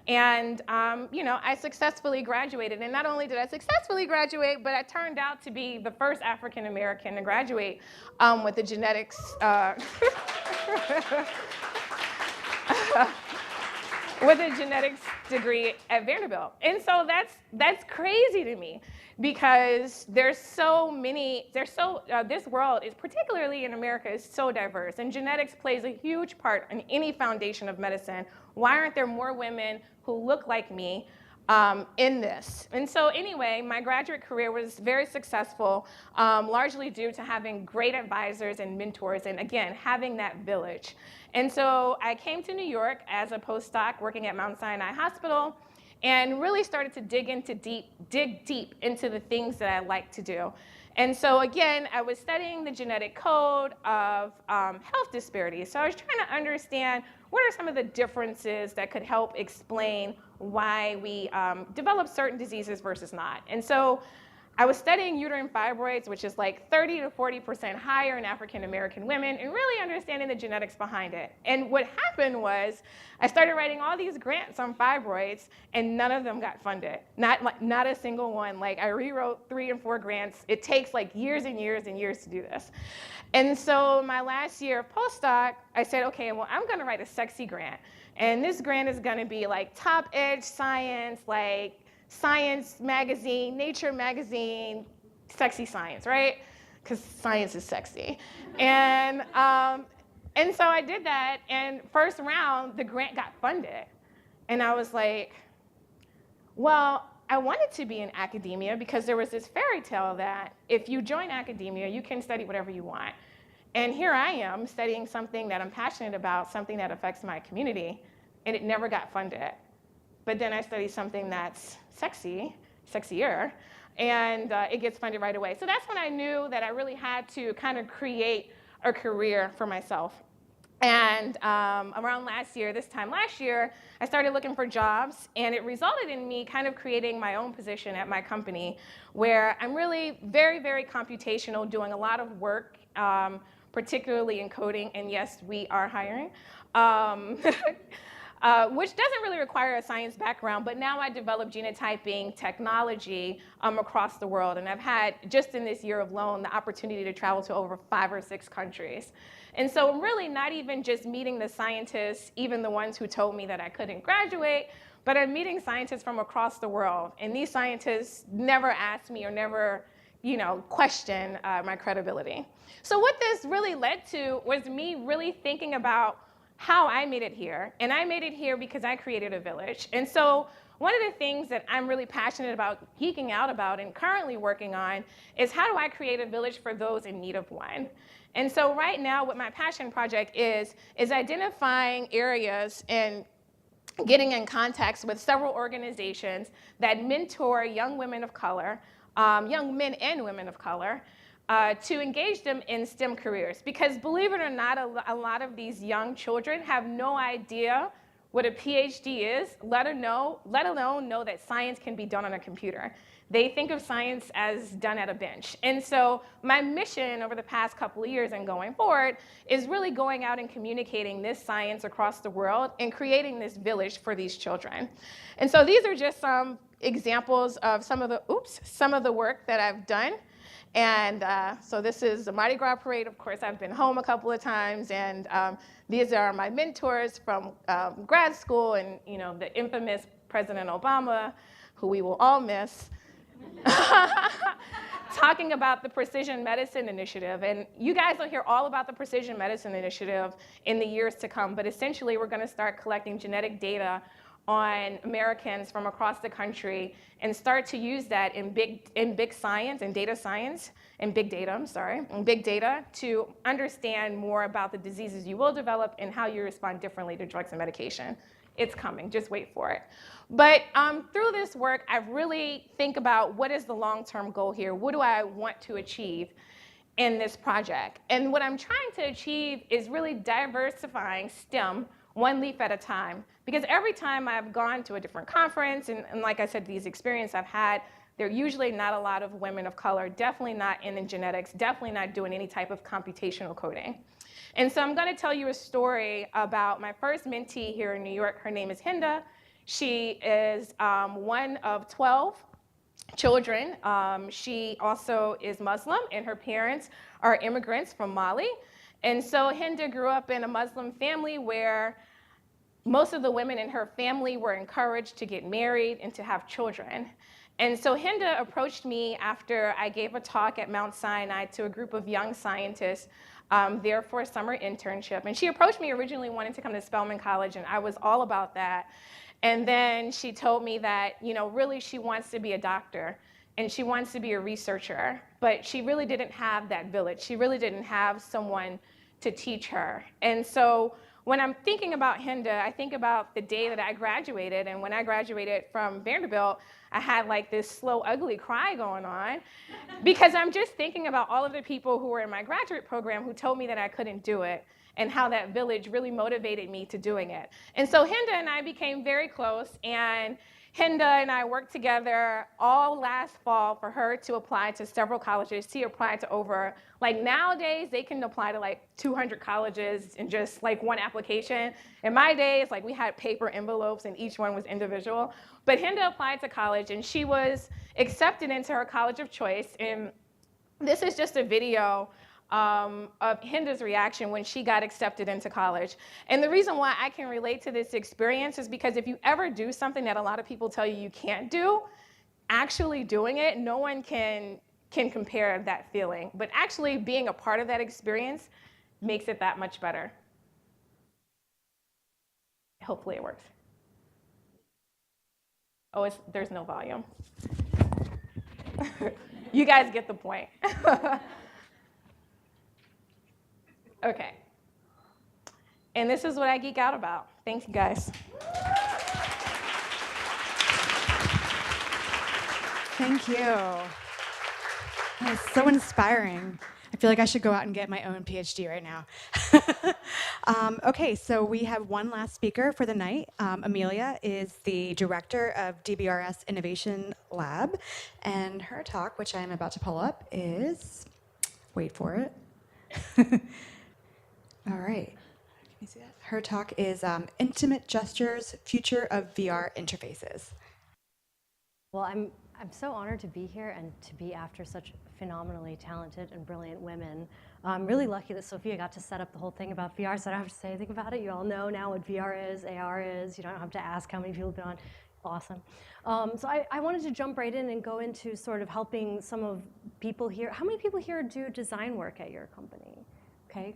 And I successfully graduated. And not only did I successfully graduate, but I turned out to be the first African American to graduate with a genetics with a genetics degree at Vanderbilt. And so that's crazy to me because this world is, particularly in America, is so diverse, and genetics plays a huge part in any foundation of medicine. Why aren't there more women who look like me in this? And so anyway, my graduate career was very successful, largely due to having great advisors and mentors, and again, having that village. And so I came to New York as a postdoc working at Mount Sinai Hospital, and really started to dig deep into the things that I like to do. And so again, I was studying the genetic code of health disparities. So I was trying to understand what are some of the differences that could help explain why we develop certain diseases versus not. And so I was studying uterine fibroids, which is like 30 to 40% higher in African American women, and really understanding the genetics behind it. And what happened was I started writing all these grants on fibroids, and none of them got funded. Not a single one. Like, I rewrote 3 and 4 grants. It takes like years and years and years to do this. And so my last year of postdoc, I said, okay, well, I'm gonna write a sexy grant. And this grant is gonna be like top edge science, like Science magazine, Nature magazine, sexy science, right? Because science is sexy. And And so I did that, and first round, the grant got funded. And I was like, well, I wanted to be in academia because there was this fairy tale that if you join academia, you can study whatever you want. And here I am studying something that I'm passionate about, something that affects my community, and it never got funded. But then I study something that's sexier, and it gets funded right away. So that's when I knew that I really had to kind of create a career for myself. And around this time last year, I started looking for jobs, and it resulted in me kind of creating my own position at my company, where I'm really very, very computational, doing a lot of work, particularly in coding, and yes, we are hiring, which doesn't really require a science background, but now I develop genotyping technology across the world, and I've had, just in this year alone, the opportunity to travel to over 5 or 6 countries. And so I'm really not even just meeting the scientists, even the ones who told me that I couldn't graduate, but I'm meeting scientists from across the world. And these scientists never asked me or never, question my credibility. So what this really led to was me really thinking about how I made it here. And I made it here because I created a village. And so one of the things that I'm really passionate about, geeking out about, and currently working on is how do I create a village for those in need of one? And so right now, what my passion project is identifying areas and getting in contact with several organizations that mentor young women of color, young men and women of color, to engage them in STEM careers. Because believe it or not, a lot of these young children have no idea what a PhD is, let alone know that science can be done on a computer. They think of science as done at a bench. And so my mission over the past couple of years and going forward is really going out and communicating this science across the world and creating this village for these children. And so these are just some examples of some of the work that I've done. And so this is the Mardi Gras parade. Of course, I've been home a couple of times, and these are my mentors from grad school, and the infamous President Obama, who we will all miss, talking about the Precision Medicine Initiative. And you guys will hear all about the Precision Medicine Initiative in the years to come, but essentially we're going to start collecting genetic data on Americans from across the country and start to use that in big science and data science and big data to understand more about the diseases you will develop and how you respond differently to drugs and medication. It's coming, just wait for it. But through this work, I really think about what is the long-term goal here? What do I want to achieve in this project? And what I'm trying to achieve is really diversifying STEM one leaf at a time. Because every time I've gone to a different conference, and like I said, these experiences I've had, there are usually not a lot of women of color, definitely not in the genetics, definitely not doing any type of computational coding. And so I'm going to tell you a story about my first mentee here in New York. Her name is Hinda. She is one of 12 children. She also is Muslim, and her parents are immigrants from Mali. And so Hinda grew up in a Muslim family where most of the women in her family were encouraged to get married and to have children. And so Hinda approached me after I gave a talk at Mount Sinai to a group of young scientists there for a summer internship. And she approached me originally wanting to come to Spelman College, and I was all about that. And then she told me that, really she wants to be a doctor and she wants to be a researcher, but she really didn't have that village. She really didn't have someone to teach her. And so when I'm thinking about Hinda, I think about the day that I graduated, and when I graduated from Vanderbilt, I had like this slow, ugly cry going on because I'm just thinking about all of the people who were in my graduate program who told me that I couldn't do it and how that village really motivated me to doing it. And so Hinda and I became very close, and Hinda and I worked together all last fall for her to apply to several colleges. She applied to over, nowadays they can apply to 200 colleges in just one application. In my days, we had paper envelopes and each one was individual. But Hinda applied to college and she was accepted into her college of choice. And this is just a video of Hinda's reaction when she got accepted into college. And the reason why I can relate to this experience is because if you ever do something that a lot of people tell you can't do, actually doing it, no one can compare that feeling. But actually being a part of that experience makes it that much better. Hopefully it works. Oh, there's no volume. You guys get the point. Okay. And this is what I geek out about. Thanks, you guys. Thank you. That's so inspiring. I feel like I should go out and get my own PhD right now. Okay, so we have one last speaker for the night. Amelia is the director of DBRS Innovation Lab, and her talk, which I am about to pull up, is, wait for it. All right. Can you see that? Her talk is Intimate Gestures, Future of VR Interfaces. Well, I'm so honored to be here and to be after such phenomenally talented and brilliant women. I'm really lucky that Sophia got to set up the whole thing about VR, so I don't have to say anything about it. You all know now what VR is, AR is. You don't have to ask how many people have been on. Awesome. So I wanted to jump right in and go into sort of helping some of people here. How many people here do design work at your company? Okay,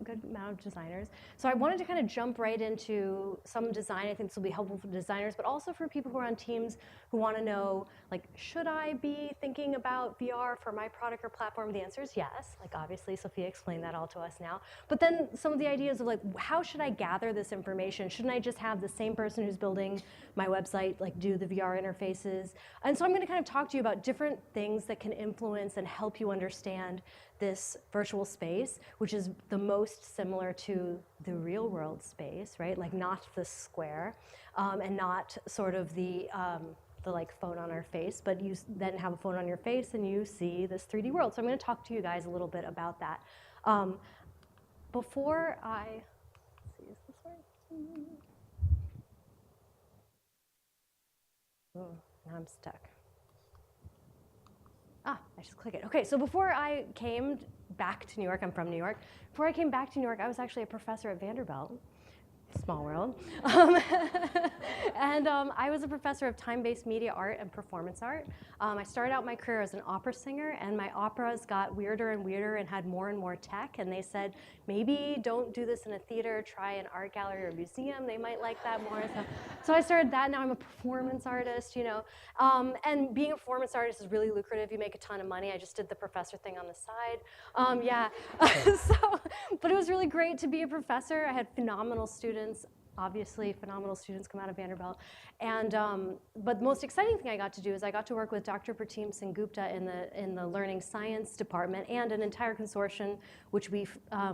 good amount of designers. So I wanted to kind of jump right into some design. I think this will be helpful for designers, but also for people who are on teams who want to know, like, should I be thinking about VR for my product or platform? The answer is yes. Like, obviously, Sophia explained that all to us now. But then some of the ideas of, like, how should I gather this information? Shouldn't I just have the same person who's building my website, like, do the VR interfaces? And so I'm going to kind of talk to you about different things that can influence and help you understand this virtual space, which is the most similar to the real world space, right? Like not the square, and not sort of the like phone on our face, but you then have a phone on your face and you see this 3D world. So I'm going to talk to you guys a little bit about that. Before I, let's see, is this right? Oh, now I'm stuck. I just click it. Okay, so before I came back to New York, I'm from New York. Before I came back to New York, I was actually a professor at Vanderbilt. Small world. And I was a professor of time-based media art and performance art. I started out my career as an opera singer, and my operas got weirder and weirder and had more and more tech, and they said, maybe don't do this in a theater, try an art gallery or museum, they might like that more. So I started that, now I'm a performance artist, you know. And being a performance artist is really lucrative, you make a ton of money. I just did the professor thing on the side. Yeah, but it was really great to be a professor. I had phenomenal students. Obviously, phenomenal students come out of Vanderbilt. And, but the most exciting thing I got to do is I got to work with Dr. Pratim Singh Gupta in the learning science department and an entire consortium which we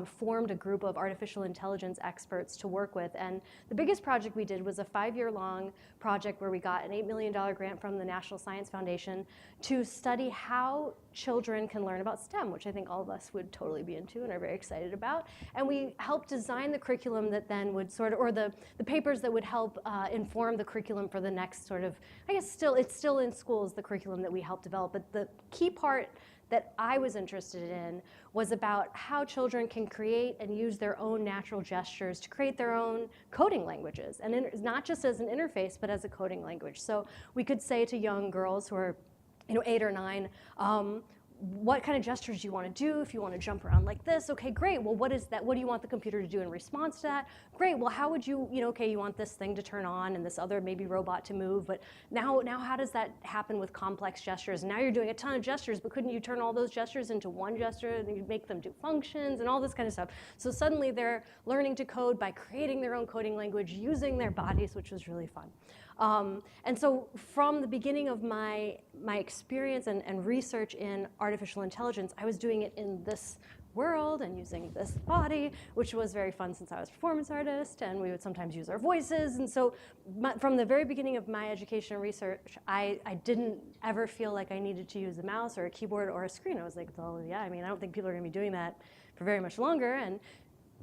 formed a group of artificial intelligence experts to work with. And the biggest project we did was a 5-year-long project where we got an $8 million grant from the National Science Foundation to study how children can learn about STEM, which I think all of us would totally be into and are very excited about. And we helped design the curriculum that then would sort of, or the papers that would help inform the curriculum for the next sort of, I guess it's still in schools, the curriculum that we helped develop. But the key part that I was interested in was about how children can create and use their own natural gestures to create their own coding languages. And not just as an interface, but as a coding language. So we could say to young girls who are 8 or 9, what kind of gestures do you want to do? If you want to jump around like this, okay, great. Well, what is that? What do you want the computer to do in response to that? Great. Well, how would you, okay, you want this thing to turn on and this other maybe robot to move, but now how does that happen with complex gestures? Now you're doing a ton of gestures, but couldn't you turn all those gestures into one gesture and you make them do functions and all this kind of stuff? So suddenly they're learning to code by creating their own coding language, using their bodies, which was really fun. And so from the beginning of my experience and research in artificial intelligence, I was doing it in this world and using this body, which was very fun since I was a performance artist, and we would sometimes use our voices. And so from the very beginning of my education and research, I didn't ever feel like I needed to use a mouse or a keyboard or a screen. I was like, well, yeah, I mean, I don't think people are going to be doing that for very much longer. And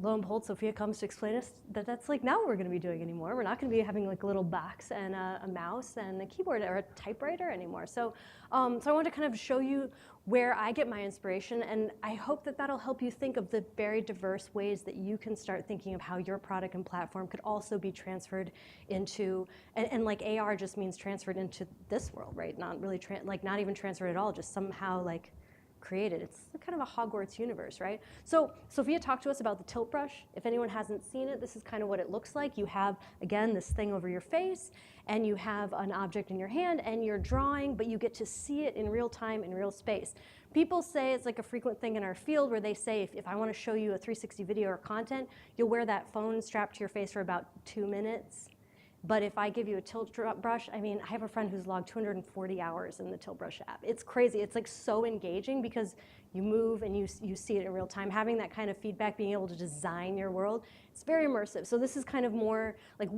lo and behold, Sophia comes to explain us that that's like not what we're going to be doing anymore. We're not going to be having like a little box and a mouse and a keyboard or a typewriter anymore. So I want to kind of show you where I get my inspiration, and I hope that that'll help you think of the very diverse ways that you can start thinking of how your product and platform could also be transferred into, and like AR just means transferred into this world, right? Not really, not even transferred at all, just somehow like created. It's kind of a Hogwarts universe, right? So Sophia talked to us about the tilt brush. If anyone hasn't seen it, this is kind of what it looks like. You have, again, this thing over your face, and you have an object in your hand, and you're drawing, but you get to see it in real time, in real space. People say it's like a frequent thing in our field where they say, if I want to show you a 360 video or content, you'll wear that phone strapped to your face for about 2 minutes. But if I give you a tilt brush, I mean, I have a friend who's logged 240 hours in the tilt brush app. It's crazy. It's like so engaging because you move and you see it in real time. Having that kind of feedback, being able to design your world, it's very immersive. So this is kind of more like,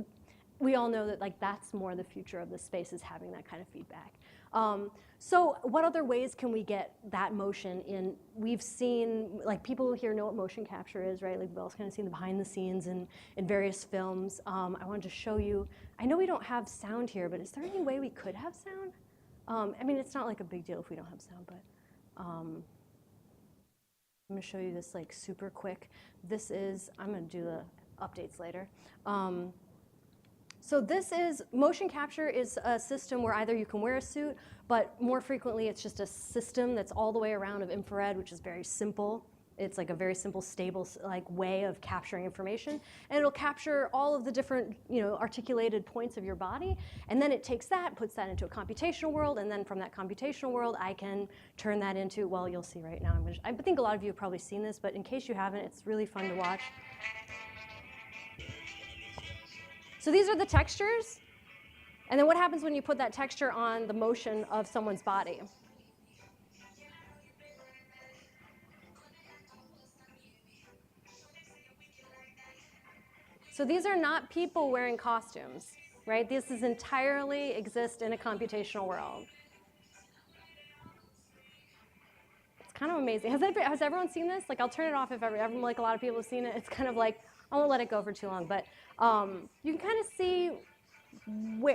we all know that like that's more the future of the space, is having that kind of feedback. So what other ways can we get that motion in? We've seen, like, people here know what motion capture is, right? Like, we've also kind of seen the behind the scenes in various films. I wanted to show you, I know we don't have sound here, but is there any way we could have sound? I mean, it's not like a big deal if we don't have sound, but I'm gonna show you this like super quick. This is, I'm gonna do the updates later. So this is, motion capture is a system where either you can wear a suit, but more frequently it's just a system that's all the way around of infrared, which is very simple. It's like a very simple, stable like way of capturing information. And it'll capture all of the different, you know, articulated points of your body. And then it takes that, puts that into a computational world. And then from that computational world, I can turn that into, well, you'll see right now. I think a lot of you have probably seen this, but in case you haven't, it's really fun to watch. So these are the textures. And then what happens when you put that texture on the motion of someone's body? So these are not people wearing costumes, right? This is entirely exist in a computational world. It's kind of amazing. Has everyone seen this? Like, I'll turn it off if everyone, like a lot of people have seen it. It's kind of like, I won't let it go for too long, but you can kind of see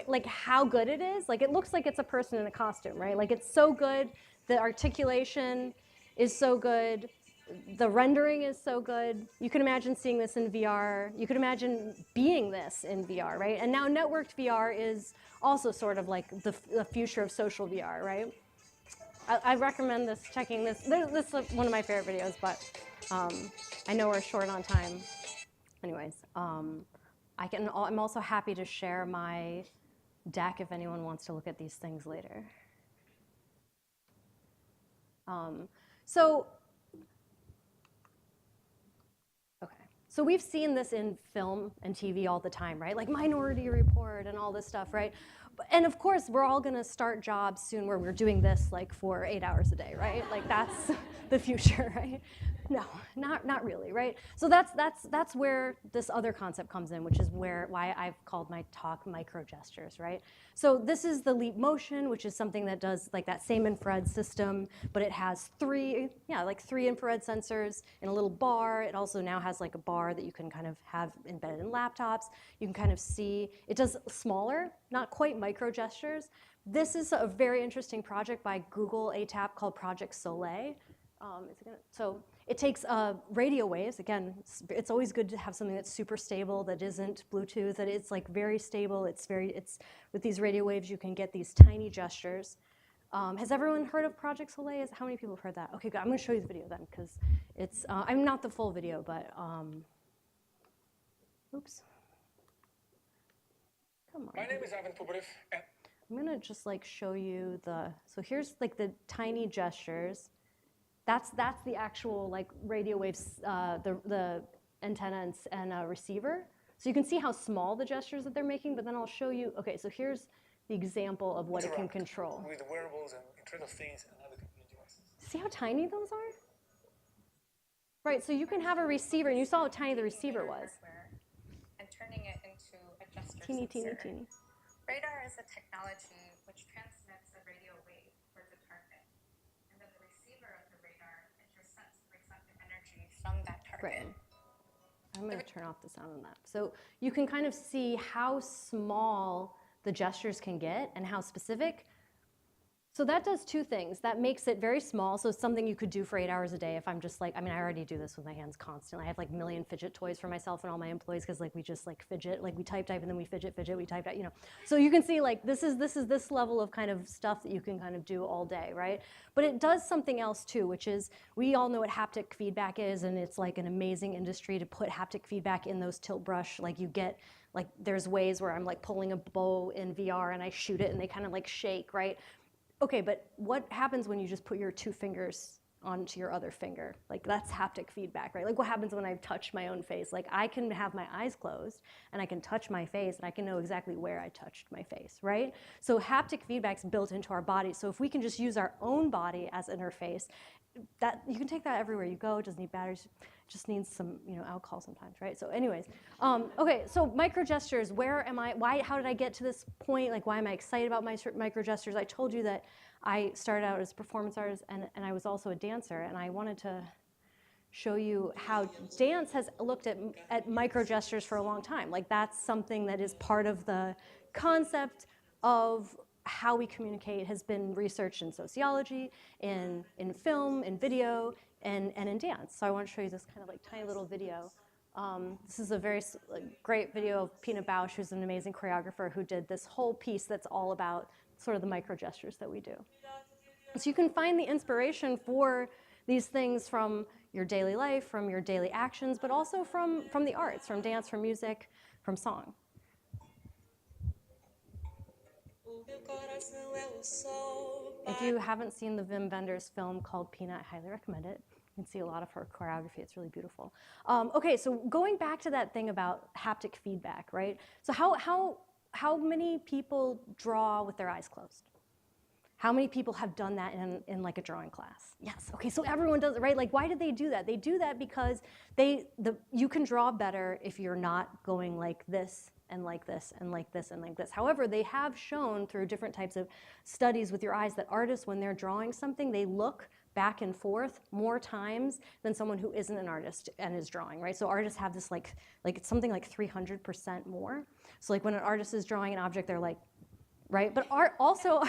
like how good it is. Like, it looks like it's a person in a costume, right? Like, it's so good. The articulation is so good. The rendering is so good. You can imagine seeing this in VR. You could imagine being this in VR, right? And now networked VR is also sort of like the future of social VR, right? I recommend this, checking this. This is one of my favorite videos, but I know we're short on time. Anyways, I'm also happy to share my deck if anyone wants to look at these things later. So we've seen this in film and TV all the time, right? Like Minority Report and all this stuff, right? And of course, we're all going to start jobs soon where we're doing this like for 8 hours a day, right? Like, that's the future, right? No, not really, right? So that's where this other concept comes in, which is why I've called my talk micro gestures, right? So this is the Leap Motion, which is something that does like that same infrared system, but it has three infrared sensors in a little bar. It also now has like a bar that you can kind of have embedded in laptops. You can kind of see, it does smaller, not quite micro gestures. This is a very interesting project by Google ATAP called Project Soleil. So it takes radio waves. Again, it's always good to have something that's super stable, that isn't Bluetooth, that it's like very stable. It's with these radio waves, you can get these tiny gestures. Has everyone heard of Project Soleil? How many people have heard that? Okay, good. I'm going to show you the video then, because it's, I'm not the full video, but, oops. Come on. My name is Ivan Pubarev. I'm going to just like show you so here's like the tiny gestures. That's the actual like radio waves, the antenna and receiver. So you can see how small the gestures that they're making, but then I'll show you, okay, so here's the example of what it can control. With wearables and Internet of Things and other computer devices. See how tiny those are? Right, so you can have a receiver, and you saw how tiny the receiver was. And turning it into a gesture Teeny, sensor. teeny, teeny. Radar is a technology which transmits a radio wave towards a target. And then the receiver of the radar intercepts reflected energy from that target. Right. I'm going to turn off the sound on that. So you can kind of see how small the gestures can get and how specific. So that does two things. That makes it very small, so it's something you could do for 8 hours a day if I'm just like, I mean, I already do this with my hands constantly. I have like a million fidget toys for myself and all my employees because like we just like fidget, like we type, and then we fidget, we type, you know. So you can see like this is this level of kind of stuff that you can kind of do all day, right? But it does something else too, which is we all know what haptic feedback is, and it's like an amazing industry to put haptic feedback in those tilt brush. Like you get, like there's ways where I'm like pulling a bow in VR and I shoot it and they kind of like shake, right? Okay, but what happens when you just put your 2 fingers onto your other finger? Like that's haptic feedback, right? Like what happens when I touch my own face? Like I can have my eyes closed and I can touch my face and I can know exactly where I touched my face, right? So haptic feedback's built into our body. So if we can just use our own body as interface, that you can take that everywhere you go. It doesn't need batteries. It just needs some, you know, alcohol sometimes, right? So anyways, okay, so micro gestures, where am I, how did I get to this point? Like why am I excited about my micro gestures? I told you that I started out as a performance artist and I was also a dancer, and I wanted to show you how dance has looked at micro gestures for a long time. Like that's something that is part of the concept of how we communicate has been researched in sociology, in film, in video, and in dance. So I want to show you this kind of like tiny little video. This is a very great video of Pina Bausch, who's an amazing choreographer who did this whole piece that's all about sort of the micro gestures that we do. So you can find the inspiration for these things from your daily life, from your daily actions, but also from the arts, from dance, from music, from song. If you haven't seen the Wim Wenders film called Pina, I highly recommend it. You can see a lot of her choreography. It's really beautiful. Okay, so going back to that thing about haptic feedback, right? So how many people draw with their eyes closed? How many people have done that in like a drawing class? Yes, okay, so everyone does it, right? Like why did they do that? They do that because you can draw better if you're not going like this and like this and like this and like this. However, they have shown through different types of studies with your eyes that artists, when they're drawing something, they look back and forth more times than someone who isn't an artist and is drawing, right? So artists have this like it's something like 300% more. So like when an artist is drawing an object, they're like, right? But art also,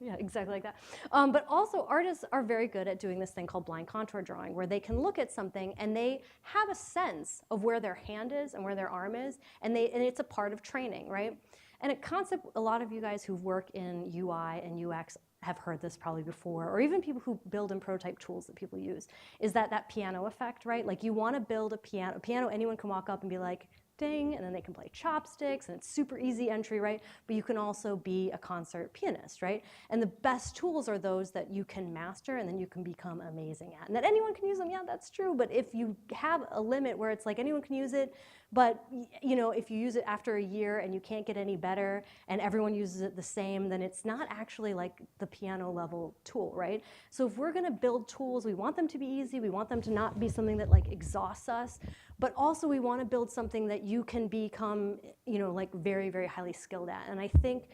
yeah, exactly like that. But also artists are very good at doing this thing called blind contour drawing, where they can look at something and they have a sense of where their hand is and where their arm is, and it's a part of training, right? And a concept a lot of you guys who work in UI and UX have heard this probably before, or even people who build and prototype tools that people use, is that piano effect, right? Like you want to build a piano, anyone can walk up and be like, ding, and then they can play chopsticks, and it's super easy entry, right? But you can also be a concert pianist, right? And the best tools are those that you can master and then you can become amazing at. And that anyone can use them, yeah, that's true, but if you have a limit where it's like anyone can use it, but you know, if you use it after a year and you can't get any better and everyone uses it the same, then it's not actually like the piano level tool, right? So if we're gonna build tools, we want them to be easy, we want them to not be something that like exhausts us, but also we want to build something that you can become, you know, like very, very highly skilled at. And I think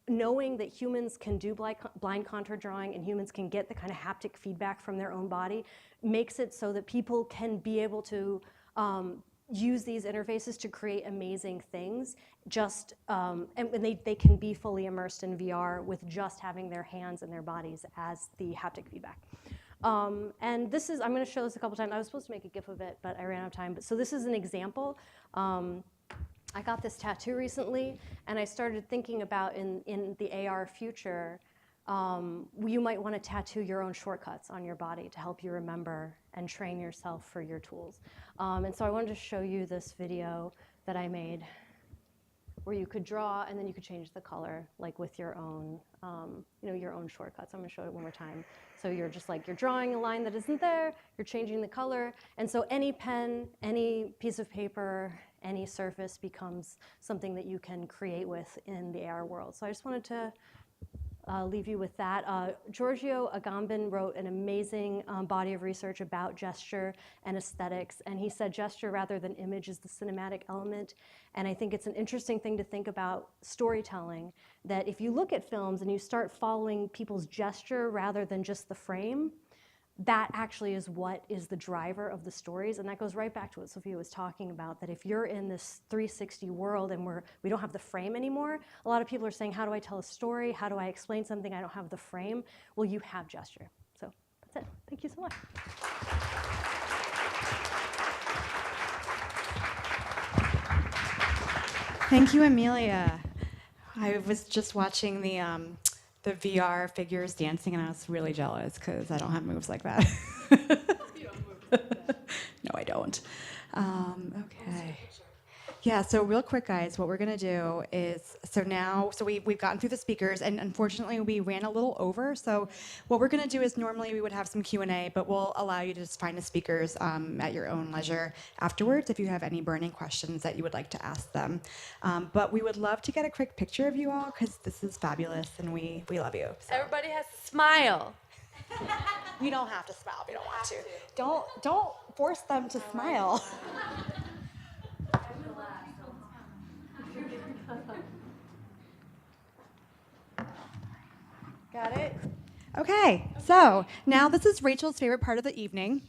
knowing that humans can do blind contour drawing and humans can get the kind of haptic feedback from their own body makes it so that people can be able to use these interfaces to create amazing things, just and they can be fully immersed in VR with just having their hands and their bodies as the haptic feedback. And this is, I'm going to show this a couple times. I was supposed to make a GIF of it, but I ran out of time. So this is an example. I got this tattoo recently, and I started thinking about in the AR future, you might want to tattoo your own shortcuts on your body to help you remember and train yourself for your tools. And so I wanted to show you this video that I made where you could draw and then you could change the color, like with your own, you know, your own shortcuts. I'm going to show it one more time. So you're just like, you're drawing a line that isn't there, you're changing the color, and so any pen, any piece of paper, any surface becomes something that you can create with in the AR world. So I just wanted to leave you with that. Giorgio Agamben wrote an amazing body of research about gesture and aesthetics, and he said gesture rather than image is the cinematic element. And I think it's an interesting thing to think about storytelling, that if you look at films and you start following people's gesture rather than just the frame, that actually is what is the driver of the stories. And that goes right back to what Sophia was talking about, that if you're in this 360 world and we don't have the frame anymore, a lot of people are saying, how do I tell a story? How do I explain something? I don't have the frame. Well, you have gesture. So that's it. Thank you so much. Thank you, Amelia. I was just watching the VR figures dancing, and I was really jealous because I don't have moves like that. No, I don't. Okay. Yeah, so real quick, guys, what we're going to do is, we've gotten through the speakers, and unfortunately, we ran a little over. So what we're going to do is normally we would have some Q&A, but we'll allow you to just find the speakers at your own leisure afterwards if you have any burning questions that you would like to ask them. But we would love to get a quick picture of you all because this is fabulous, and we love you. So. Everybody has to smile. You don't have to smile if you don't want to. Don't force them to smile. Got it? Okay, so now this is Rachel's favorite part of the evening.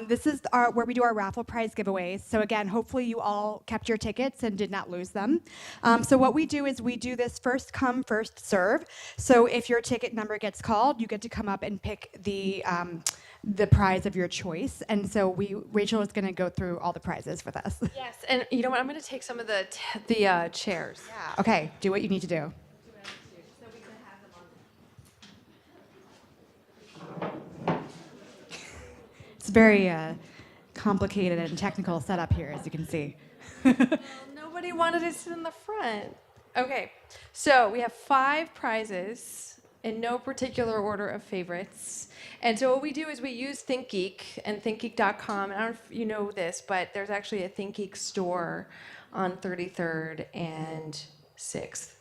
This is where we do our raffle prize giveaways. So again, hopefully you all kept your tickets and did not lose them. So what we do is we do this first come, first serve. So if your ticket number gets called, you get to come up and pick the prize of your choice. And so Rachel is going to go through all the prizes with us. Yes, and you know what? I'm going to take some of the chairs. Yeah. Okay, do what you need to do. It's very complicated and technical setup here, as you can see. Nobody wanted to sit in the front. Okay, so we have 5 prizes in no particular order of favorites. And so what we do is we use ThinkGeek and thinkgeek.com. And I don't know if you know this, but there's actually a ThinkGeek store on 33rd and 6th.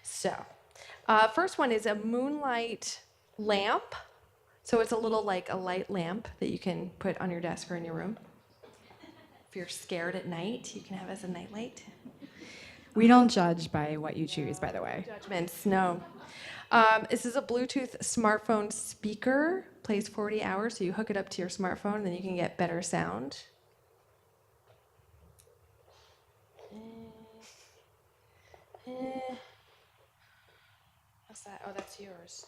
So first one is a moonlight lamp. So it's a little like a light lamp that you can put on your desk or in your room. If you're scared at night, you can have it as a nightlight. We don't judge by what you choose, by the way. Judgments, no. This is a Bluetooth smartphone speaker, plays 40 hours, so you hook it up to your smartphone, and then you can get better sound. What's that? Oh, that's yours.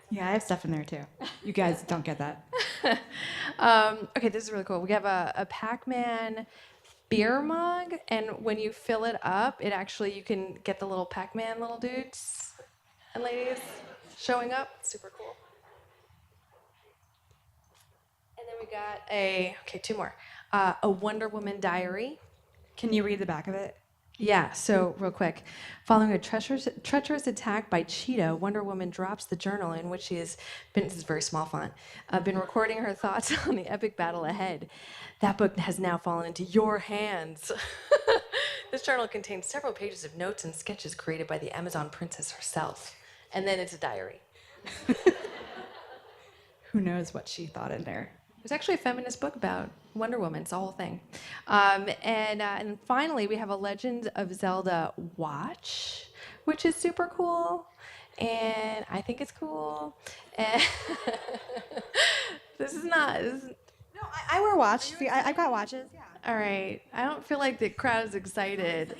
Yeah, I have stuff in there too. You guys don't get that. Okay, this is really cool. We have a Pac-Man beer mug, and when you fill it up, you can get the little Pac-Man little dudes and ladies showing up. Super cool. And then we got 2 more. A Wonder Woman diary. Can you read the back of it? Yeah, so real quick. Following a treacherous attack by Cheetah, Wonder Woman drops the journal in which she has been, this is very small font, been recording her thoughts on the epic battle ahead. That book has now fallen into your hands. This journal contains several pages of notes and sketches created by the Amazon princess herself. And then it's a diary. Who knows what she thought in there? It's actually a feminist book about Wonder Woman. It's the whole thing. And finally, we have a Legend of Zelda watch, which is super cool. And I think it's cool. And No, I wear watch. I've got watches. Yeah. All right. I don't feel like the crowd is excited.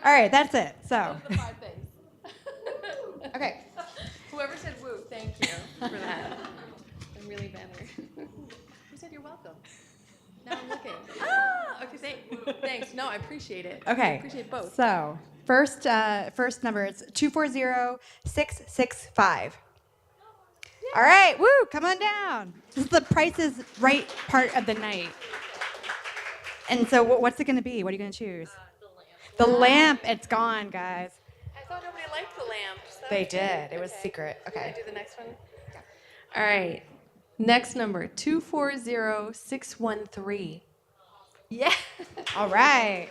All right, that's it. So. Those are the 5 things. Okay. Whoever said woo, thank you for that. I'm really banner. Who said you're welcome? Now I'm looking. Okay, thanks. No, I appreciate it. Okay. I appreciate both. So first number is 240665. All right, woo! Come on down. This is the Price is Right part of the night. And so, what's it going to be? What are you going to choose? The lamp. It's gone, guys. I thought nobody liked the lamp. So They did. It was secret. Can I Okay. do the next one? Yeah. All right. Next number, 240613. Yeah. All right.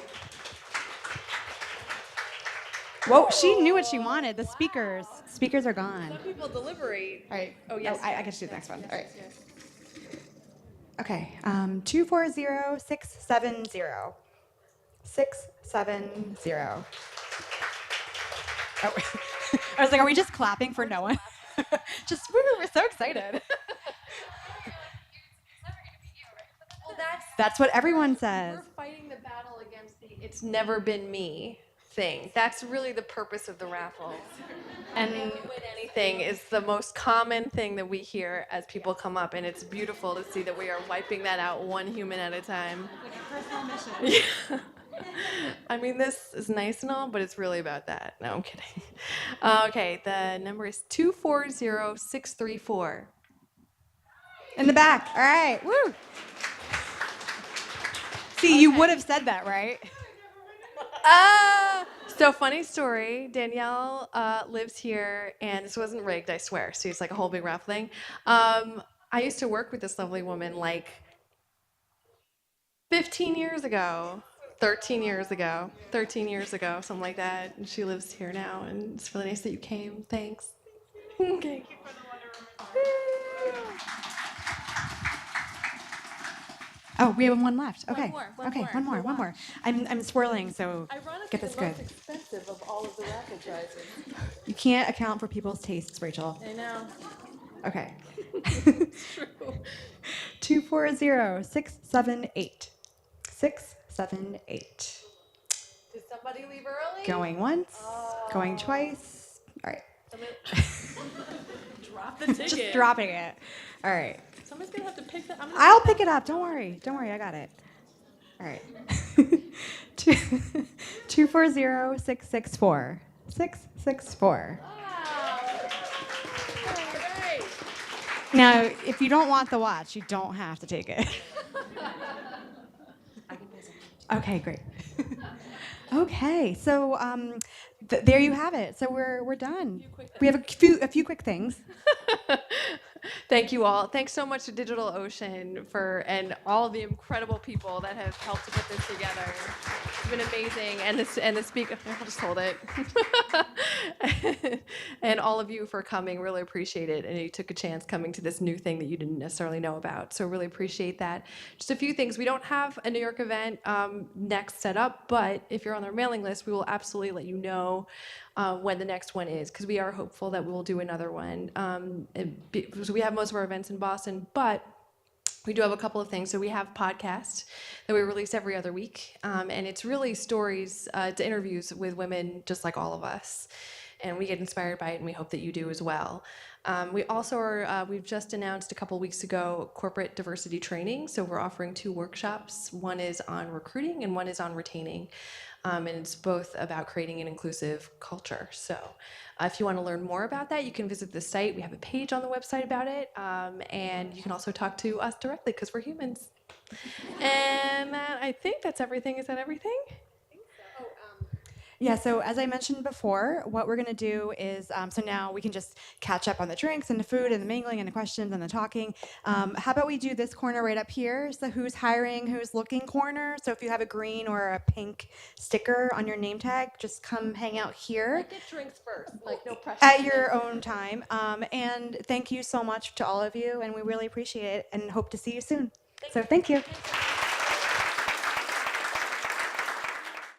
Whoa, she knew what she wanted. The speakers. Speakers are gone. Some people deliberate. All right. Oh, yes. I get to do the next one. All right. Yes. Okay. 240670. 670. Oh. I was like, are we just clapping for no one? Just woo, we're so excited. Well, That's what everyone says. we're fighting the battle against the "it's never been me" thing. That's really the purpose of the raffle. And Win anything is the most common thing that we hear as people come up, and it's beautiful to see that we are wiping that out one human at a time. like a personal mission. Yeah. I mean, this is nice and all, but it's really about that. No, I'm kidding. Okay, the number is 240634. In the back. All right. Woo. See, you would have said that, right? So funny story. Danielle lives here, and this wasn't rigged, I swear. So it's like a whole big raffle thing. I used to work with this lovely woman like 15 years ago. 13 years ago, something like that. And she lives here now, and it's really nice that you came. Thanks. Okay. Oh, we have one left. Okay. One more. One more. I'm swirling, so get this good. Expensive of all of the raffle prizes. You can't account for people's tastes, Rachel. I know. Okay. True. 240678. 678. Did somebody leave early? Going once, going twice. All right. Drop the ticket. Just dropping it. All right. Somebody's gonna have to pick that. I'll pick it up. Don't worry. I got it. All right. 240664. 664. Great. Now, if you don't want the watch, you don't have to take it. Okay, great. Okay, so there you have it. So we're done. We have a few quick things. Thank you all. Thanks so much to DigitalOcean and all the incredible people that have helped to put this together. It's been amazing. And the speaker, I'll just hold it. And all of you for coming, really appreciate it. And you took a chance coming to this new thing that you didn't necessarily know about. So really appreciate that. Just a few things. We don't have a New York event next set up, but if you're on our mailing list, we will absolutely let you know when the next one is, because we are hopeful that we'll do another one. So we have most of our events in Boston, but we do have a couple of things. So we have podcasts that we release every other week, and it's really stories to interviews with women just like all of us. And we get inspired by it, and we hope that you do as well. We also are, we've just announced a couple weeks ago corporate diversity training. So we're offering 2 workshops. One is on recruiting and one is on retaining. And it's both about creating an inclusive culture. So if you want to learn more about that, you can visit the site. We have a page on the website about it. And you can also talk to us directly because we're humans. And I think that's everything. Is that everything? Yeah, so as I mentioned before, what we're going to do is, so now we can just catch up on the drinks and the food and the mingling and the questions and the talking. How about we do this corner right up here, the who's hiring, who's looking corner. So if you have a green or a pink sticker on your name tag, just come hang out here. Get drinks first, like no pressure. At your own time. And thank you so much to all of you, and we really appreciate it and hope to see you soon. So thank you.